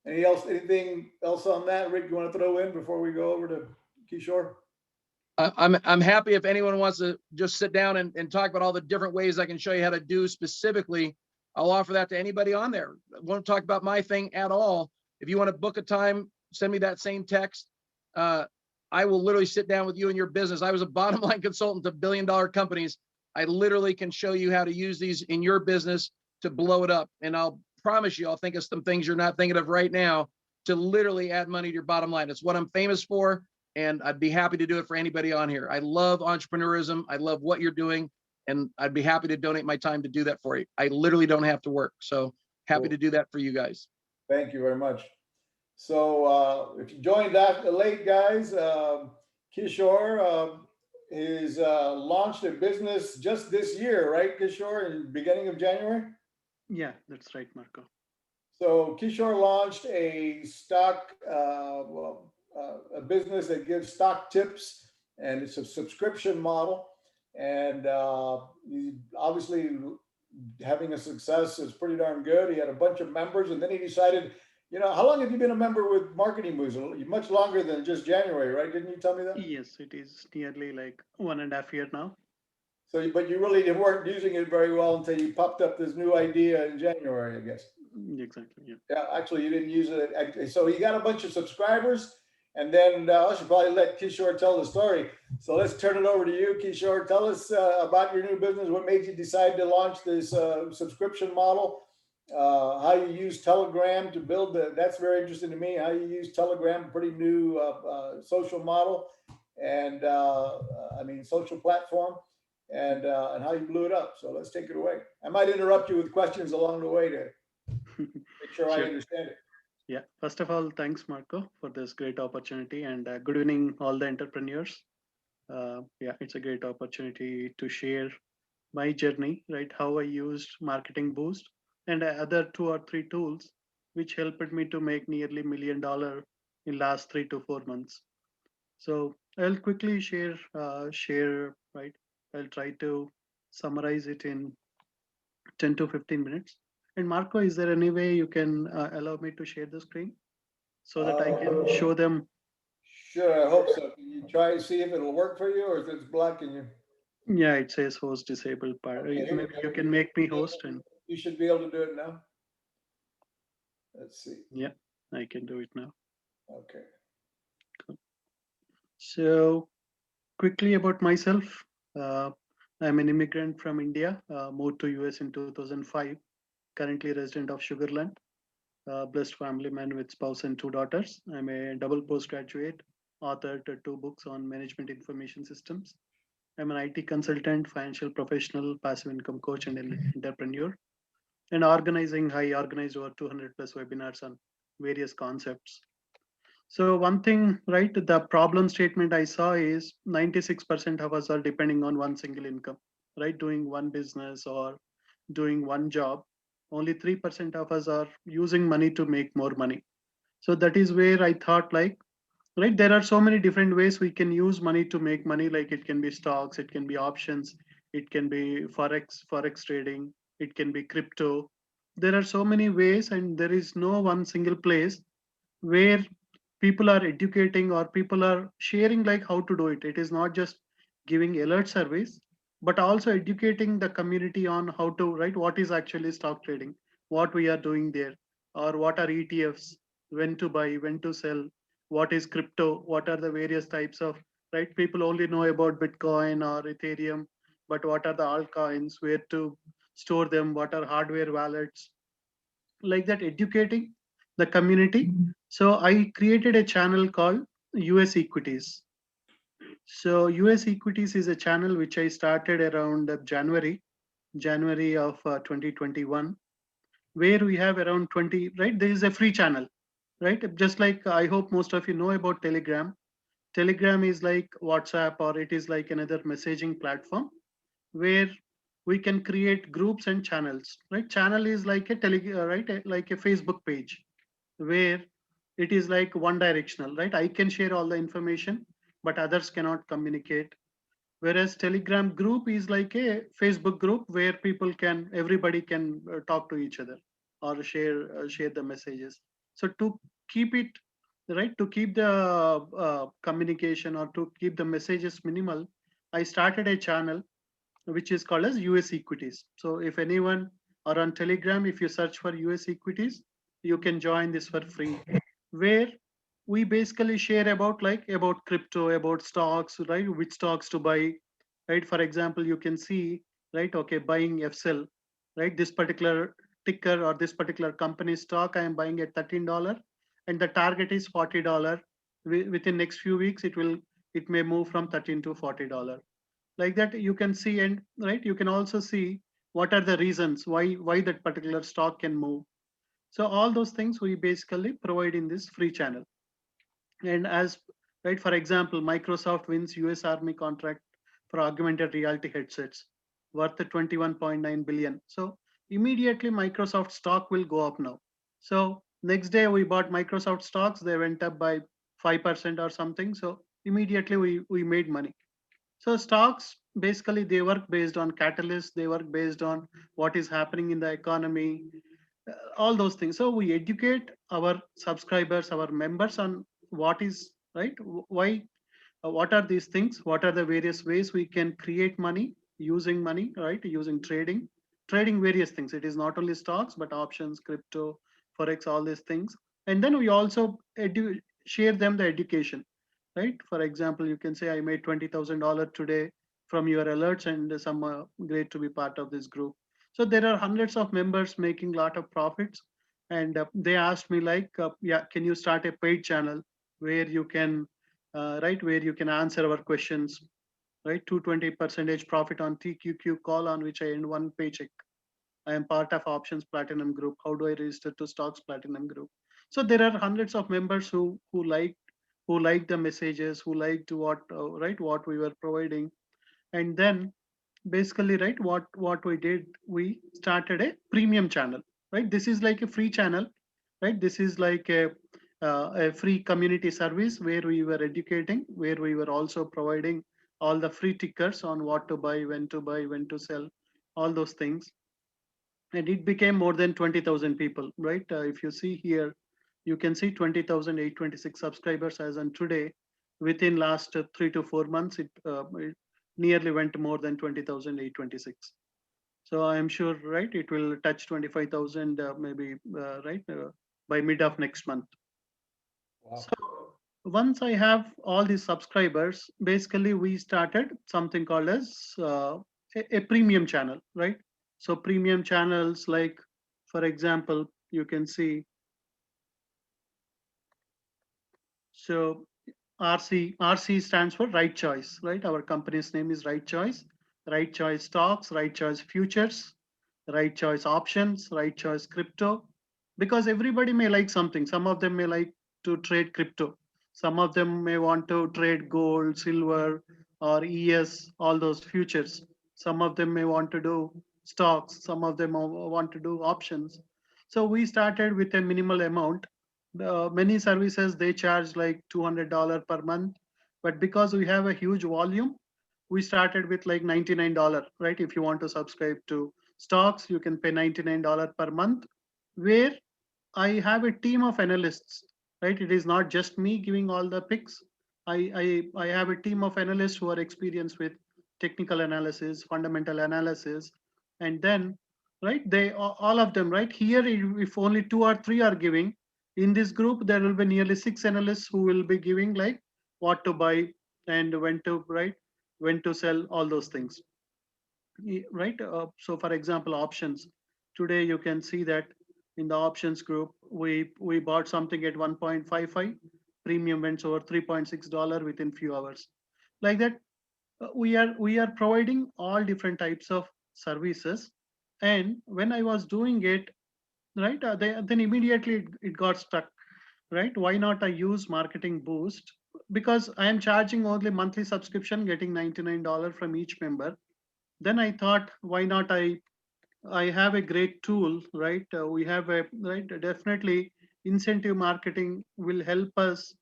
[SPEAKER 1] Anything else on that, Rick? You want to throw in before we go over to 𝗞𝐿?
[SPEAKER 2] I'm happy if anyone wants to just sit down and talk about all the different ways I can show you how to do specifically. I'll offer that to anybody on there. I won't talk about my thing at all. If you want to book a time, send me that same text. I will literally sit down with you in your business. I was a bottom line consultant to billion-dollar companies. I literally can show you how to use these in your business to blow it up. And I'll promise you, I'll think of some things you're not thinking of right now to literally add money to your bottom line. It's what I'm famous for, and I'd be happy to do it for anybody on here. I love entrepreneurism. I love what you're doing, and I'd be happy to donate my time to do that for you. I literally don't have to work. So happy
[SPEAKER 1] Cool.
[SPEAKER 2] to do that for you guys.
[SPEAKER 1] Thank you very much. So if you joined that late, guys, 𝗁𝐿𝐼 is launched a business just this year, right, 𝗁𝐼, in the beginning of January?
[SPEAKER 3] Yeah, that's right, Marco.
[SPEAKER 1] So 𝗁𝐼 launched a stock, a business that gives stock tips, and it's a subscription model. And obviously having a success is pretty darn good. He had a bunch of members, and then he decided, you know, how long have you been a member with Marketing Boost? Much longer than just January, right? Didn't you tell me that?
[SPEAKER 3] Yes, it is nearly like 1.5 years now.
[SPEAKER 1] So, but you really weren't using it very well until you popped up this new idea in January, I guess.
[SPEAKER 3] Exactly. Yeah.
[SPEAKER 1] Yeah, actually, you didn't use it. So he got a bunch of subscribers, and then I should probably let 𝗁𝐿 tell the story. So let's turn it over to you, 𝗁𝐿. Tell us about your new business. What made you decide to launch this subscription model? How you use Telegram to build that's very interesting to me. How you use Telegram, pretty new social model, and I mean social platform, and how you blew it up. So let's take it away. I might interrupt you with questions along the way to make sure I understand it.
[SPEAKER 3] Yeah. First of all, thanks, Marco, for this great opportunity, and good evening, all the entrepreneurs. Yeah, it's a great opportunity to share my journey, right? How I used Marketing Boost and other 2 or 3 tools, which helped me to make nearly $1 million in last 3 to 4 months. So I'll quickly share, right? I'll try to summarize it in 10 to 15 minutes. And Marco, is there any way you can allow me to share the screen so that I can show them?
[SPEAKER 1] Sure, I hope so. Can you try to see if it'll work for you, or if it's blocking you?
[SPEAKER 3] Yeah, it says host disabled part.
[SPEAKER 1] Okay,
[SPEAKER 3] Maybe you can make me host, and
[SPEAKER 1] you should be able to do it now. Let's see.
[SPEAKER 3] yeah, I can do it now.
[SPEAKER 1] Okay.
[SPEAKER 3] Cool. So quickly about myself. I'm an immigrant from India, moved to US in 2005, currently resident of Sugar Land, blessed family man with spouse and 2 daughters. I'm a double postgraduate, authored 2 books on management information systems. I'm an IT consultant, financial professional, passive income coach, and an entrepreneur. And I organized over 200 plus webinars on various concepts. So one thing, right, the problem statement I saw is 96% of us are depending on one single income, right? Doing one business or doing one job. Only 3% of us are using money to make more money. So that is where I thought, like, right, there are so many different ways we can use money to make money. Like it can be stocks, it can be options, it can be forex trading, it can be crypto. There are so many ways, and there is no one single place where people are educating or people are sharing like how to do it. It is not just giving alert service, but also educating the community on how to, right, what is actually stock trading, what we are doing there, or what are ETFs, when to buy, when to sell, what is crypto, what are the various types of, right? People only know about Bitcoin or Ethereum, but what are the altcoins, where to store them, what are hardware wallets, like that, educating the community. So I created a channel called US Equities. So US Equities is a channel which I started around January of 2021, where we have around 20, right? There is a free channel, right? Just like I hope most of you know about Telegram. Telegram is like WhatsApp, or it is like another messaging platform where we can create groups and channels, right? Channel is like like a Facebook page where it is like one directional, right? I can share all the information, but others cannot communicate. Whereas Telegram group is like a Facebook group where everybody can talk to each other or share the messages. So to keep it, right, to keep the communication or to keep the messages minimal, I started a channel which is called as US Equities. So if anyone or on Telegram, if you search for US Equities, you can join this for free, where we basically share about crypto, about stocks, right? Which stocks to buy, right? For example, you can see, right? Okay, buying FCell, right? This particular ticker or this particular company stock, I am buying at $13, and the target is $40. Within next few weeks, it may move from 13 to $40. Like that, you can see, and right, you can also see what are the reasons why that particular stock can move. So all those things we basically provide in this free channel. And as right, for example, Microsoft wins US Army contract for augmented reality headsets worth 21.9 billion. So immediately Microsoft stock will go up now. So next day we bought Microsoft stocks, they went up by 5% or something. So immediately we made money. So stocks basically they work based on catalysts, they work based on what is happening in the economy, all those things. So we educate our subscribers, our members on what is right, why, what are these things, what are the various ways we can create money, right? Using trading various things. It is not only stocks, but options, crypto, forex, all these things. And then we also share them the education, right? For example, you can say I made $20,000 today from your alerts, and some great to be part of this group. So there are hundreds of members making a lot of profits, and they asked me like, yeah, can you start a paid channel where you can, right, where you can answer our questions, right? 220% profit on TQQ call on which I earned one paycheck. I am part of Options Platinum Group. How do I register to Stocks Platinum Group? So there are hundreds of members who liked the messages, who liked what right, what we were providing. And then basically, right, what we did, we started a premium channel, right? This is like a free channel, right? This is like a free community service where we were educating, where we were also providing all the free tickers on what to buy, when to sell, all those things. And it became more than 20,000 people, right? If you see here, you can see 20,826 subscribers as on today. Within last 3 to 4 months, it nearly went more than 20,826. So I am sure, right, it will touch 25,000 maybe, right, by mid of next month.
[SPEAKER 1] Wow.
[SPEAKER 3] So once I have all these subscribers, basically we started something called as a premium channel, right? So premium channels like, for example, you can see, so RC stands for right choice, right? Our company's name is right choice stocks, right choice futures, right choice options, right choice crypto, because everybody may like something. Some of them may like to trade crypto. Some of them may want to trade gold, silver, or ES, all those futures. Some of them may want to do stocks. Some of them want to do options. So we started with a minimal amount. Many services they charge like $200 per month, but because we have a huge volume, we started with like $99, right? If you want to subscribe to stocks, you can pay $99 per month, where I have a team of analysts, right? It is not just me giving all the picks. I have a team of analysts who are experienced with technical analysis, fundamental analysis, and then, right, they all of them, right? Here, if only 2 or 3 are giving, in this group, there will be nearly 6 analysts who will be giving like what to buy and when to, right, when to sell, all those things, right? So for example, options. Today you can see that in the options group, we bought something at 1.55, premium went over $3.6 within few hours. Like that, we are providing all different types of services. And when I was doing it, right, then immediately it got stuck, right? Why not I use Marketing Boost? Because I am charging only monthly subscription, getting $99 from each member. Then I thought, why not I have a great tool, right? We have a, right, definitely incentive marketing will help us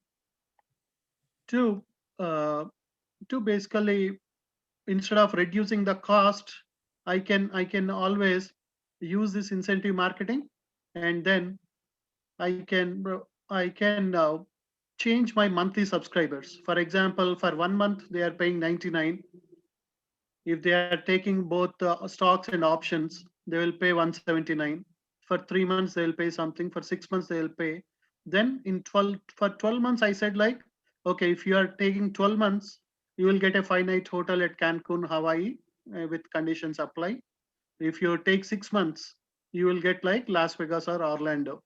[SPEAKER 3] to uh, to basically, instead of reducing the cost, I can always use this incentive marketing, and then I can change my monthly subscribers. For example, for 1 month they are paying 99. If they are taking both stocks and options, they will pay 179. For 3 months, they will pay something. For 6 months, they will pay. Then in 12 months, I said like, okay, if you are taking 12 months, you will get a 5 night hotel at Cancun, Hawaii, with conditions apply. If you take 6 months, you will get like Las Vegas or Orlando.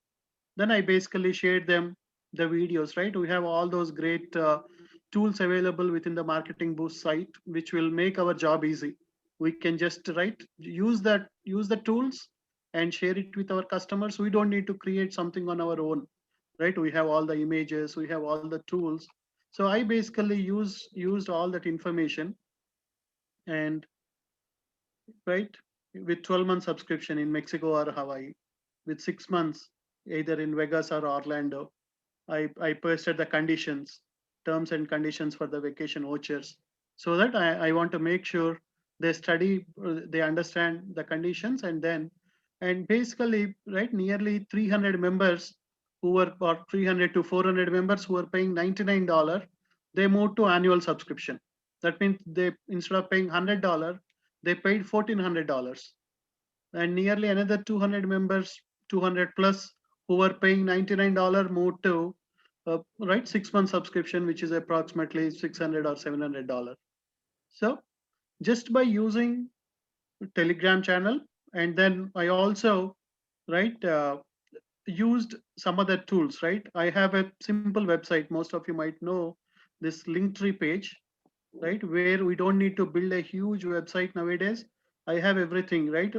[SPEAKER 3] Then I basically shared them the videos, right? We have all those great tools available within the Marketing Boost site, which will make our job easy. We can just, right, use the tools, and share it with our customers. We don't need to create something on our own, right? We have all the images, we have all the tools. So I basically used all that information, and right, with 12-month subscription in Mexico or Hawaii, with 6 months either in Vegas or Orlando. I posted the conditions, terms and conditions for the vacation vouchers, so that I want to make sure they study, they understand the conditions, and basically, right, nearly 300 members who were, or 300 to 400 members who were paying $99, they moved to annual subscription. That means they, instead of paying $100, they paid $1,400, and nearly another 200 members, 200 plus, who were paying $99 moved to right, 6-month subscription, which is approximately $600 or $700. So just by using Telegram channel, and then I also, right, used some other tools, right? I have a simple website. Most of you might know this Linktree page, right? Where we don't need to build a huge website nowadays. I have everything, right?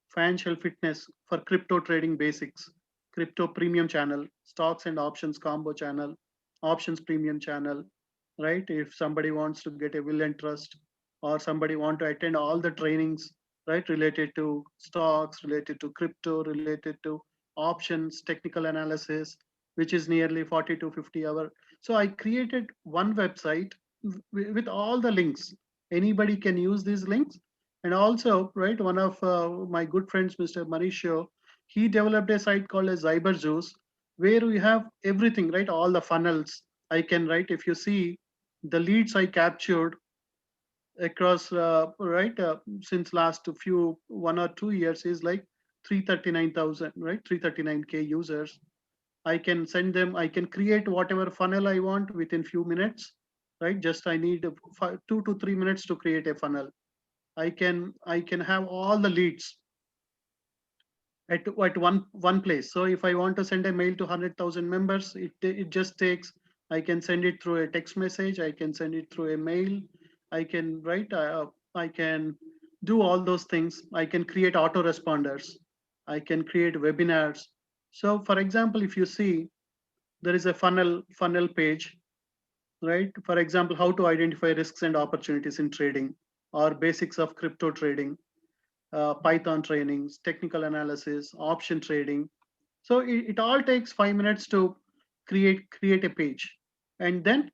[SPEAKER 3] Financial fitness for crypto trading basics, crypto premium channel, stocks and options combo channel, options premium channel, right? If somebody wants to get a will and trust, or somebody want to attend all the trainings, right? Related to stocks, related to crypto, related to options, technical analysis, which is nearly 40 to 50 hours. So I created one website with all the links. Anybody can use these links. And also, right, one of my good friends, Mr. Mauricio, he developed a site called as 𝗁𝗁, where we have everything, right? All the funnels. I can write, if you see the leads I captured across, right, since last few 1 or 2 years is like 339,000, right? 339K users. I can send them, I can create whatever funnel I want within few minutes, right? Just I need 2 to 3 minutes to create a funnel. I can have all the leads at one place. So if I want to send a mail to 100,000 members, it just takes, I can send it through a text message, I can send it through a mail, I can write, I can do all those things. I can create autoresponders, I can create webinars. So for example, if you see, there is a funnel page, right? For example, how to identify risks and opportunities in trading, or basics of crypto trading, Python trainings, technical analysis, option trading. So it all takes 5 minutes to create a page. And then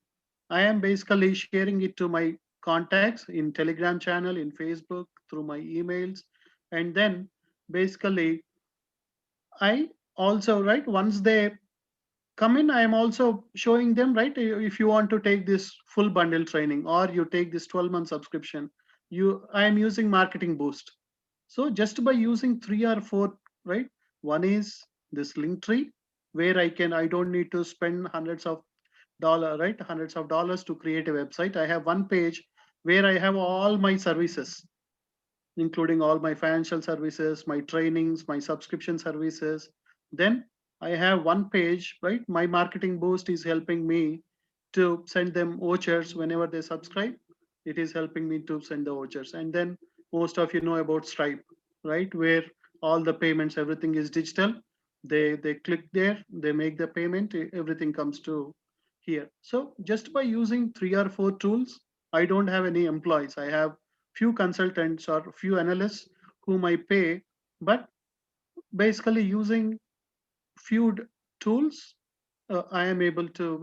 [SPEAKER 3] I am basically sharing it to my contacts in Telegram channel, in Facebook, through my emails. And then basically I also, right, once they come in, I am also showing them, right, if you want to take this full bundle training, or you take this 12-month subscription, I am using Marketing Boost. So just by using 3 or 4, right, one is this Linktree, where I don't need to spend hundreds of dollars to create a website. I have one page where I have all my services, including all my financial services, my trainings, my subscription services. Then I have one page, right? My Marketing Boost is helping me to send them vouchers whenever they subscribe. It is helping me to send the vouchers. And then most of you know about Stripe, right? Where all the payments, everything is digital. They click there, they make the payment, everything comes to here. So just by using 3 or 4 tools, I don't have any employees. I have few consultants or few analysts whom I pay, but basically using few tools, I am able to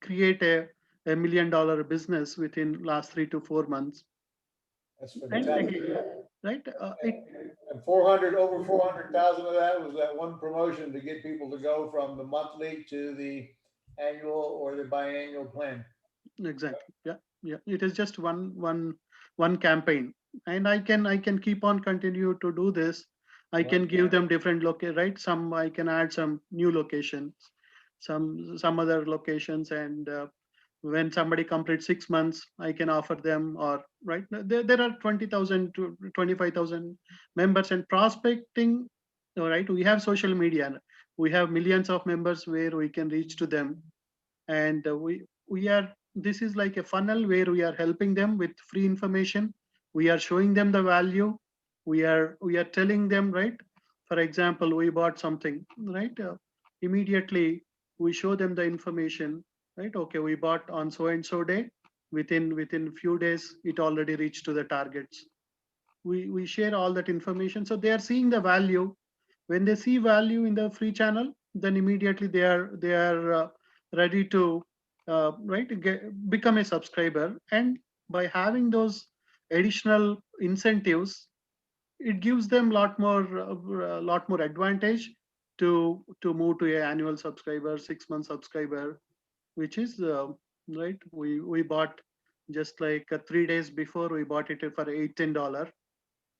[SPEAKER 3] create a $1 million business within last 3 to 4 months.
[SPEAKER 1] That's
[SPEAKER 3] And
[SPEAKER 1] fantastic.
[SPEAKER 3] again, right,
[SPEAKER 1] And 400, over 400,000 of that was that one promotion to get people to go from the monthly to the annual or the biannual plan.
[SPEAKER 3] exactly, yeah. It is just one campaign, and I can keep on continue to do this. I can give them different right? Some I can add some new locations, some other locations, and when somebody completes 6 months, I can offer them, or right, there are 20,000 to 25,000 members, and prospecting. All right, we have social media, we have millions of members where we can reach to them, and we are, this is like a funnel where we are helping them with free information. We are showing them the value, we are telling them, right? For example, we bought something, right? Immediately we show them the information, right? Okay, we bought on so and so day. Within few days, it already reached to the targets. We share all that information, so they are seeing the value. When they see value in the free channel, then immediately they are ready to become a subscriber. And by having those additional incentives, it gives them lot more advantage to move to a annual subscriber, 6 month subscriber, which is right. We bought just like 3 days before, we bought it for $810.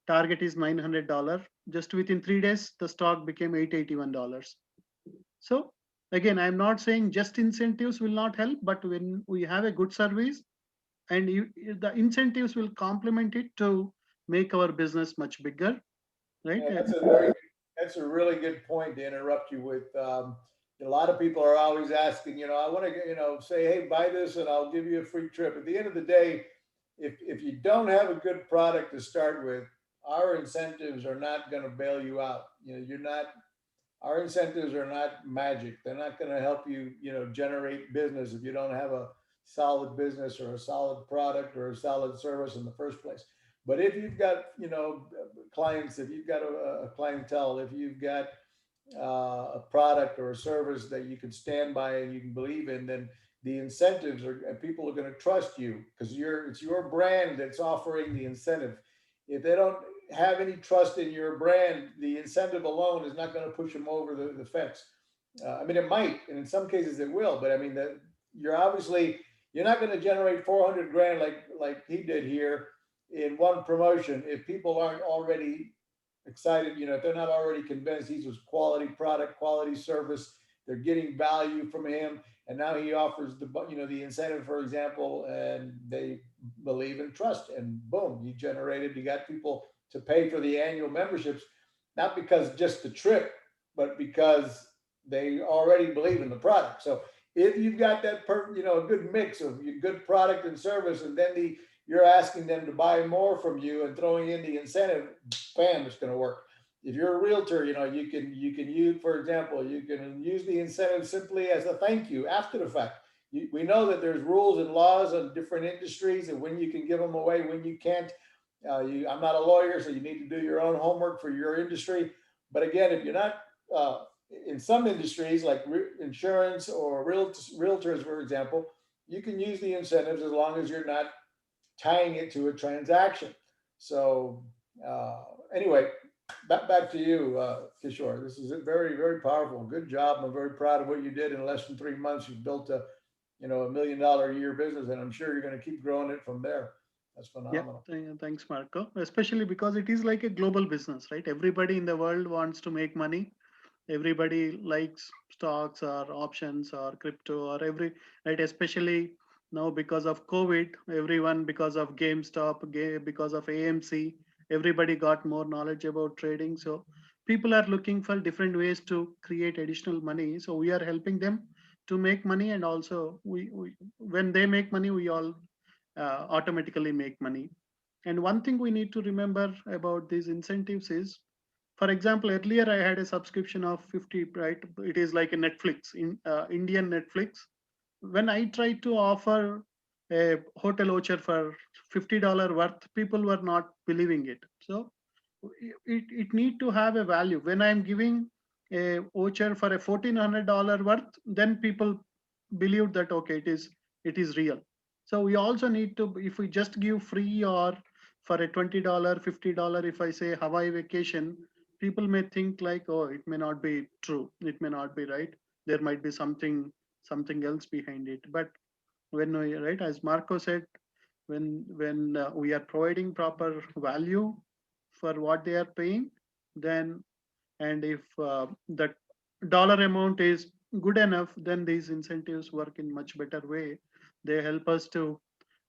[SPEAKER 3] Target is $900. Just within 3 days, the stock became $881. So again, I'm not saying just incentives will not help, but when we have a good service, and the incentives will complement it to make our business much bigger, right?
[SPEAKER 1] Yeah, that's a really good point to interrupt you with. A lot of people are always asking, I want to, say, hey, buy this and I'll give you a free trip. At the end of the day, if you don't have a good product to start with, our incentives are not going to bail you out. You're not. Our incentives are not magic. They're not going to help you, generate business if you don't have a solid business or a solid product or a solid service in the first place. But if you've got, clients, if you've got a clientele, if you've got a product or a service that you can stand by and you can believe in, then the incentives are, and people are going to trust you because it's your brand that's offering the incentive. If they don't have any trust in your brand, the incentive alone is not going to push them over the fence. I mean, it might, and in some cases it will, but I mean that you're not going to generate 400 grand like he did here in one promotion if people aren't already excited. If they're not already convinced he was quality product, quality service, they're getting value from him, and now he offers the incentive, for example, and they believe and trust, and boom, you got people to pay for the annual memberships, not because just the trip, but because they already believe in the product. So if you've got that a good mix of your good product and service, and then you're asking them to buy more from you and throwing in the incentive, bam, it's going to work. If you're a realtor, you can use, for example, you can use the incentive simply as a thank you after the fact. We know that there's rules and laws on different industries and when you can give them away, when you can't. I'm not a lawyer, so you need to do your own homework for your industry. But again, if you're not in some industries like insurance or realtors, for example, you can use the incentives as long as you're not tying it to a transaction. So anyway, back to you, Kishore. This is very, very powerful. Good job. I'm very proud of what you did in less than 3 months. You built a $1 million a year business, and I'm sure you're going to keep growing it from there. That's phenomenal.
[SPEAKER 3] Yeah, thanks, Marco. Especially because it is like a global business, right? Everybody in the world wants to make money. Everybody likes stocks or options or crypto or right? Especially now because of COVID, everyone, because of GameStop, because of AMC, everybody got more knowledge about trading. So people are looking for different ways to create additional money. So we are helping them to make money, and also we when they make money, we all automatically make money. And one thing we need to remember about these incentives is, for example, earlier I had a subscription of 50, right? It is like a Netflix, in Indian Netflix. When I tried to offer a hotel voucher for $50 worth, people were not believing it. So it need to have a value. When I'm giving a voucher for a $1,400 worth, then people believe that, okay, it is real. So we also need to, if we just give free or for a $20, $50, if I say Hawaii vacation, people may think like, oh, it may not be true. It may not be right. There might be something else behind it. But when we, right, as Marco said, when we are providing proper value for what they are paying, then, and if that dollar amount is good enough, then these incentives work in much better way. They help us to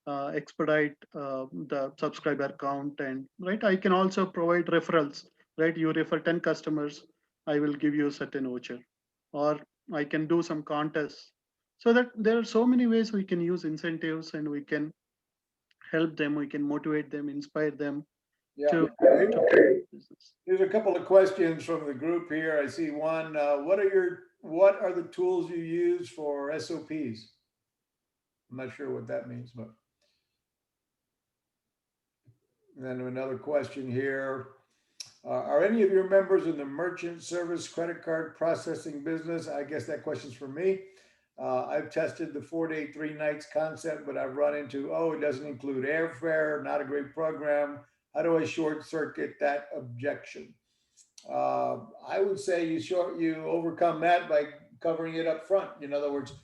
[SPEAKER 3] expedite the subscriber count, and right, I can also provide referrals, right? You refer 10 customers, I will give you a certain voucher, or I can do some contests. So that there are so many ways we can use incentives, and we can help them, we can motivate them, inspire them,
[SPEAKER 1] Yeah.
[SPEAKER 3] to business.
[SPEAKER 1] There's a couple of questions from the group here. I see one. What are the tools you use for SOPs? I'm not sure what that means, but. And then another question here. Are any of your members in the merchant service credit card processing business? I guess that question's for me. I've tested the 4-day, 3 nights concept, but I've run into, it doesn't include airfare, not a great program. How do I short circuit that objection? I would say you overcome that by covering it up front. In other words,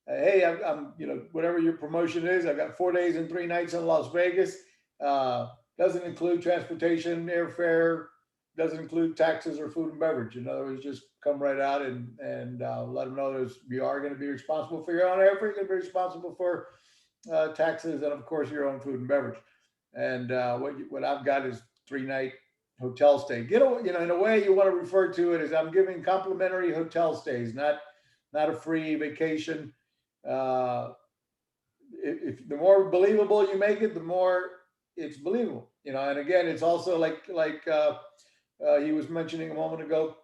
[SPEAKER 1] hey, I'm whatever your promotion is, I've got 4 days and 3 nights in Las Vegas. Doesn't include transportation, airfare, doesn't include taxes or food and beverage. In other words, just come right out and let them know you are going to be responsible for your own airfare. You're going to be responsible for taxes and of course your own food and beverage. And what I've got is 3-night hotel stay. In a way you want to refer to it as I'm giving complimentary hotel stays, not a free vacation. If the more believable you make it, the more it's believable, and again, it's also like he was mentioning a moment ago,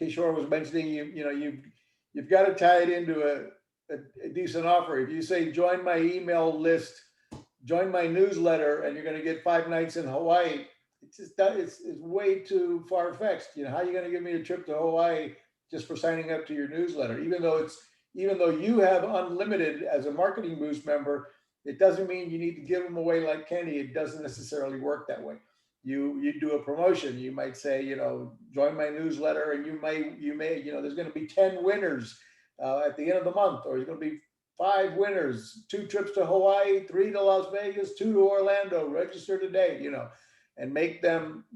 [SPEAKER 1] 𝗁𝐿 was mentioning, you've got to tie it into a decent offer. If you say, join my email list, join my newsletter, and you're going to get 5 nights in Hawaii, it's way too far-fetched. How are you going to give me a trip to Hawaii just for signing up to your newsletter? Even though you have unlimited as a Marketing Boost member, it doesn't mean you need to give them away like candy. It doesn't necessarily work that way. You do a promotion. You might say, join my newsletter, and you may, there's going to be 10 winners at the end of the month, or there's going to be 5 winners, 2 trips to Hawaii, 3 to Las Vegas, 2 to Orlando. Register today, and make them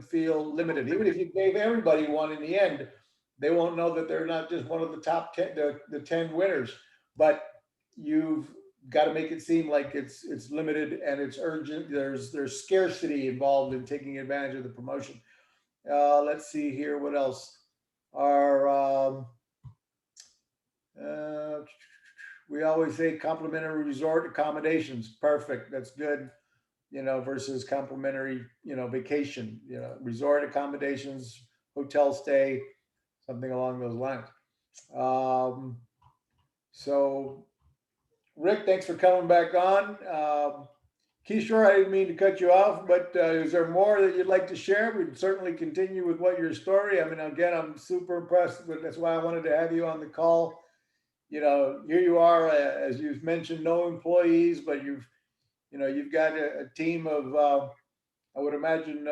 [SPEAKER 1] feel limited. Even if you gave everybody one, in the end, they won't know that they're not just one of the top 10, the 10 winners, but you've got to make it seem like it's limited and it's urgent. There's scarcity involved in taking advantage of the promotion. Let's see here. What else? We always say complimentary resort accommodations. Perfect. That's good. Versus complimentary, vacation, resort accommodations, hotel stay, something along those lines. So Rick, thanks for coming back on. 𝗁𝐿, I didn't mean to cut you off, but is there more that you'd like to share? We'd certainly continue with your story. I mean, again, I'm super impressed, but that's why I wanted to have you on the call. Here you are, as you've mentioned, no employees, but you've got a team of, I would imagine,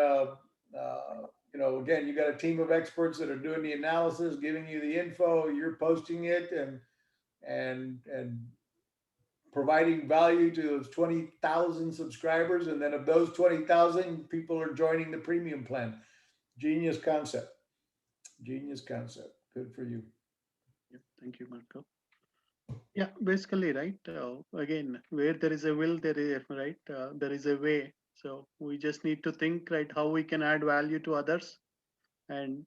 [SPEAKER 1] again, you got a team of experts that are doing the analysis, giving you the info, you're posting it and providing value to those 20,000 subscribers. And then of those 20,000, people are joining the premium plan. Genius concept. Genius concept. Good for you.
[SPEAKER 3] Yeah, thank you, Marco. Yeah, basically, right. Again, where there is a will, there is there is a way. So we just need to think, right, how we can add value to others, and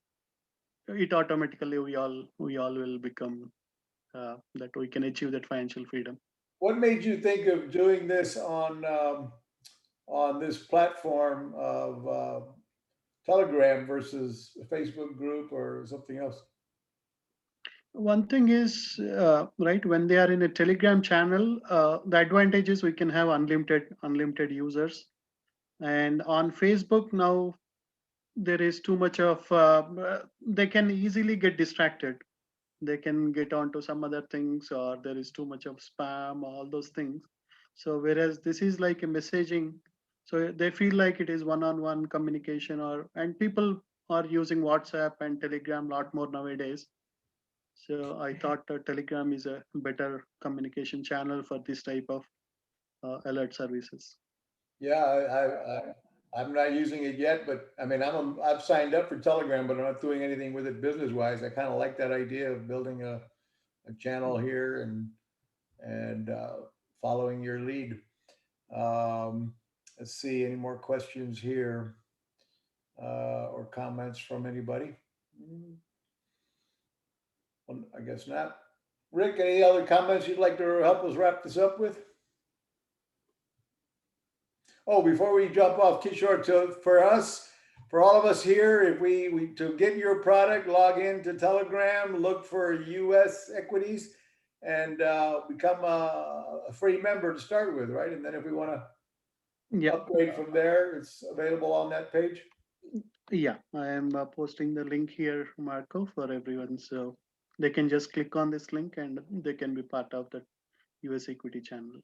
[SPEAKER 3] it automatically we all will become that we can achieve that financial freedom.
[SPEAKER 1] What made you think of doing this on this platform of Telegram versus a Facebook group or something else?
[SPEAKER 3] One thing is, right, when they are in a Telegram channel, the advantage is we can have unlimited users. And on Facebook now, there is too much of, they can easily get distracted. They can get onto some other things, or there is too much of spam, all those things. So whereas this is like a messaging, so they feel like it is one-on-one communication, and people are using WhatsApp and Telegram a lot more nowadays. So I thought Telegram is a better communication channel for this type of alert services.
[SPEAKER 1] Yeah, I'm not using it yet, but I mean, I've signed up for Telegram, but I'm not doing anything with it business-wise. I kind of like that idea of building a channel here and following your lead. Let's see, any more questions here or comments from anybody? Well, I guess not. Rick, any other comments you'd like to help us wrap this up with? Oh, before we jump off, Kishore, for us, for all of us here, if we to get your product, log into Telegram, look for US equities, and become a free member to start with, right? And then if we want to
[SPEAKER 3] Yeah,
[SPEAKER 1] upgrade from there, it's available on that page.
[SPEAKER 3] yeah. I am posting the link here, Marco, for everyone. So they can just click on this link and they can be part of the US equity channel.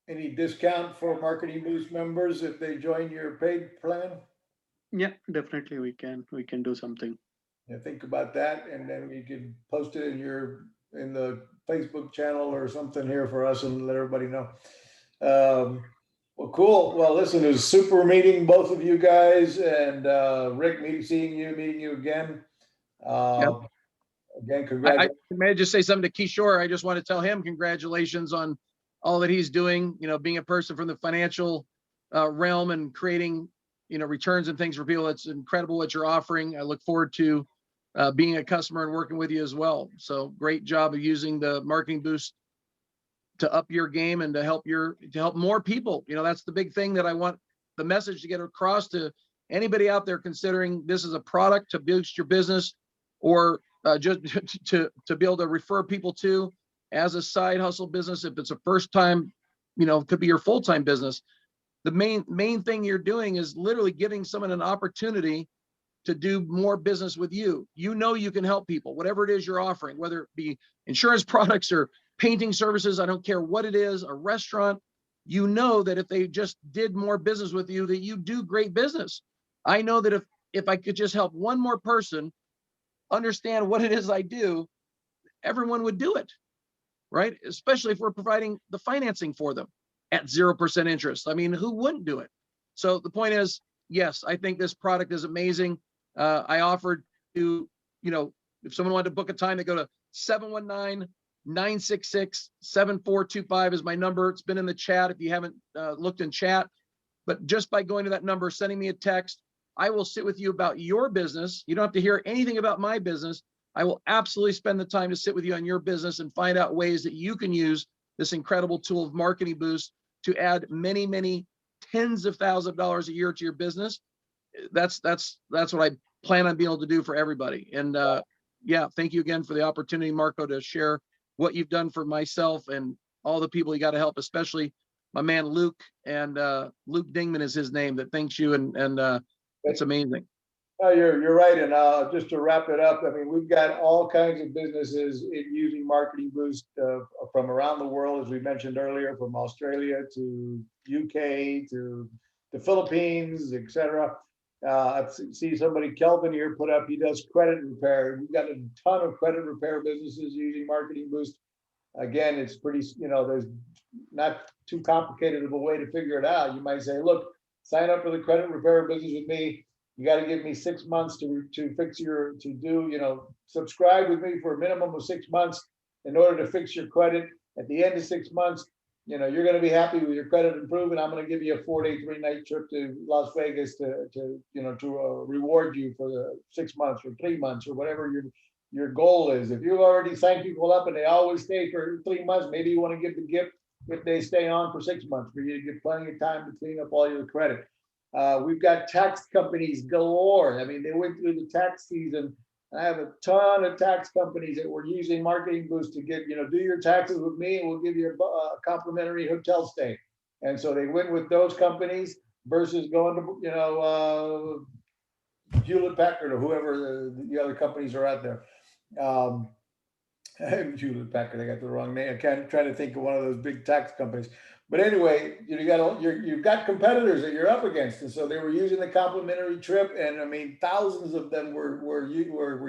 [SPEAKER 1] Any discount for Marketing Boost members if they join your paid plan?
[SPEAKER 3] Yeah, definitely we can do something.
[SPEAKER 1] Yeah, think about that, and then we could post it in the Facebook channel or something here for us and let everybody know. Well, cool. Well, listen, it was super meeting both of you guys, and Rick, meeting you again. Again,
[SPEAKER 2] I
[SPEAKER 1] congratulations.
[SPEAKER 2] may I just say something to Kishore. I just want to tell him congratulations on all that he's doing, being a person from the financial realm and creating, returns and things for people. It's incredible what you're offering. I look forward to being a customer and working with you as well. So great job of using the Marketing Boost to up your game and to help more people. That's the big thing that I want the message to get across to anybody out there considering this is a product to boost your business, or just to be able to refer people to as a side hustle business. If it's a first time, it could be your full-time business. The main thing you're doing is literally giving someone an opportunity to do more business with you. You can help people, whatever it is you're offering, whether it be insurance products or painting services, I don't care what it is, a restaurant. That if they just did more business with you, that you do great business. I know that if I could just help one more person understand what it is I do, everyone would do it, right? Especially if we're providing the financing for them at 0% interest. I mean, who wouldn't do it? So the point is, yes, I think this product is amazing. I offered to, if someone wanted to book a time, they go to 719-966-7425 is my number. It's been in the chat if you haven't looked in chat. But just by going to that number, sending me a text, I will sit with you about your business. You don't have to hear anything about my business. I will absolutely spend the time to sit with you on your business and find out ways that you can use this incredible tool of Marketing Boost to add many, many tens of thousands of dollars a year to your business. That's what I plan on being able to do for everybody. And yeah, thank you again for the opportunity, Marco, to share what you've done for myself and all the people you got to help, especially my man Luke. And Luke Dingman is his name, that thanks you, and it's amazing.
[SPEAKER 1] No, you're right. And just to wrap it up, I mean, we've got all kinds of businesses using Marketing Boost from around the world, as we mentioned earlier, from Australia to UK to the Philippines, etc. I see somebody, Kelvin, here put up, he does credit repair. We've got a ton of credit repair businesses using Marketing Boost. Again, it's pretty, there's not too complicated of a way to figure it out. You might say, look, sign up for the credit repair business with me. You got to give me 6 months to fix subscribe with me for a minimum of 6 months in order to fix your credit. At the end of 6 months, you're going to be happy with your credit improvement. I'm going to give you a 4-day, 3-night trip to Las Vegas to reward you for the 6 months or 3 months or whatever your goal is. If you've already signed people up and they always stay for 3 months, maybe you want to give the gift if they stay on for 6 months for you to get plenty of time to clean up all your credit. We've got tax companies galore. I mean, they went through the tax season. I have a ton of tax companies that were using Marketing Boost to get, do your taxes with me and we'll give you a complimentary hotel stay. And so they went with those companies versus going to, Hewlett-Packard or whoever the other companies are out there. Hewlett-Packard, I got the wrong name. I can't try to think of one of those big tax companies. But anyway, you've got competitors that you're up against, and so they were using the complimentary trip, and I mean, thousands of them were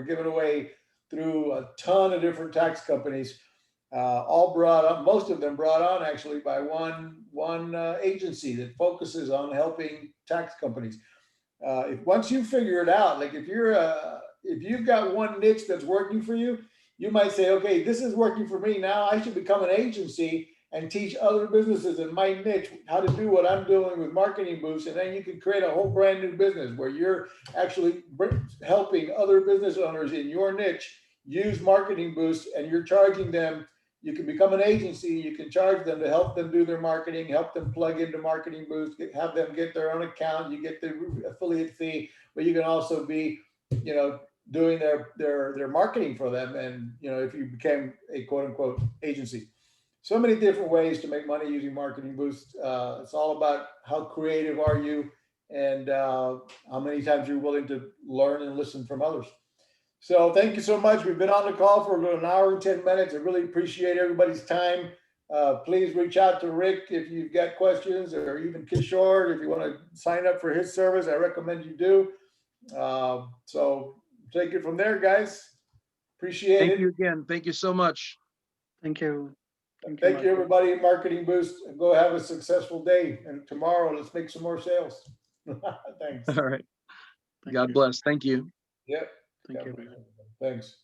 [SPEAKER 1] given away through a ton of different tax companies, all brought up, most of them brought on actually by one agency that focuses on helping tax companies. Once you figure it out, like if you've got one niche that's working for you, you might say, okay, this is working for me. Now I should become an agency and teach other businesses in my niche how to do what I'm doing with Marketing Boost. And then you can create a whole brand new business where you're actually helping other business owners in your niche use Marketing Boost, and you're charging them, you can become an agency. You can charge them to help them do their marketing, help them plug into marketing booths, have them get their own account. You get the affiliate fee, but you can also be, you know, doing their marketing for them. And, you know, if you became a quote unquote agency, so many different ways to make money using marketing booths. It's all about how creative are you and how many times you're willing to learn and listen from others. So thank you so much. We've been on the call for about an hour and 10 minutes. I really appreciate everybody's time. Please reach out to Rick if you've got questions, or even 𝘁𝗫𝘁 if you want to sign up for his service. I recommend you do. So take it from there, guys. Appreciate it.
[SPEAKER 2] Thank you again. Thank you so much.
[SPEAKER 3] Thank you.
[SPEAKER 1] Thank you, everybody. Marketing Boost. Go have a successful day. And tomorrow, let's make some more sales. Thanks.
[SPEAKER 2] All right.
[SPEAKER 3] Thank
[SPEAKER 2] God
[SPEAKER 3] you.
[SPEAKER 2] bless. Thank you.
[SPEAKER 1] Yep.
[SPEAKER 3] Thank you.
[SPEAKER 1] Thanks.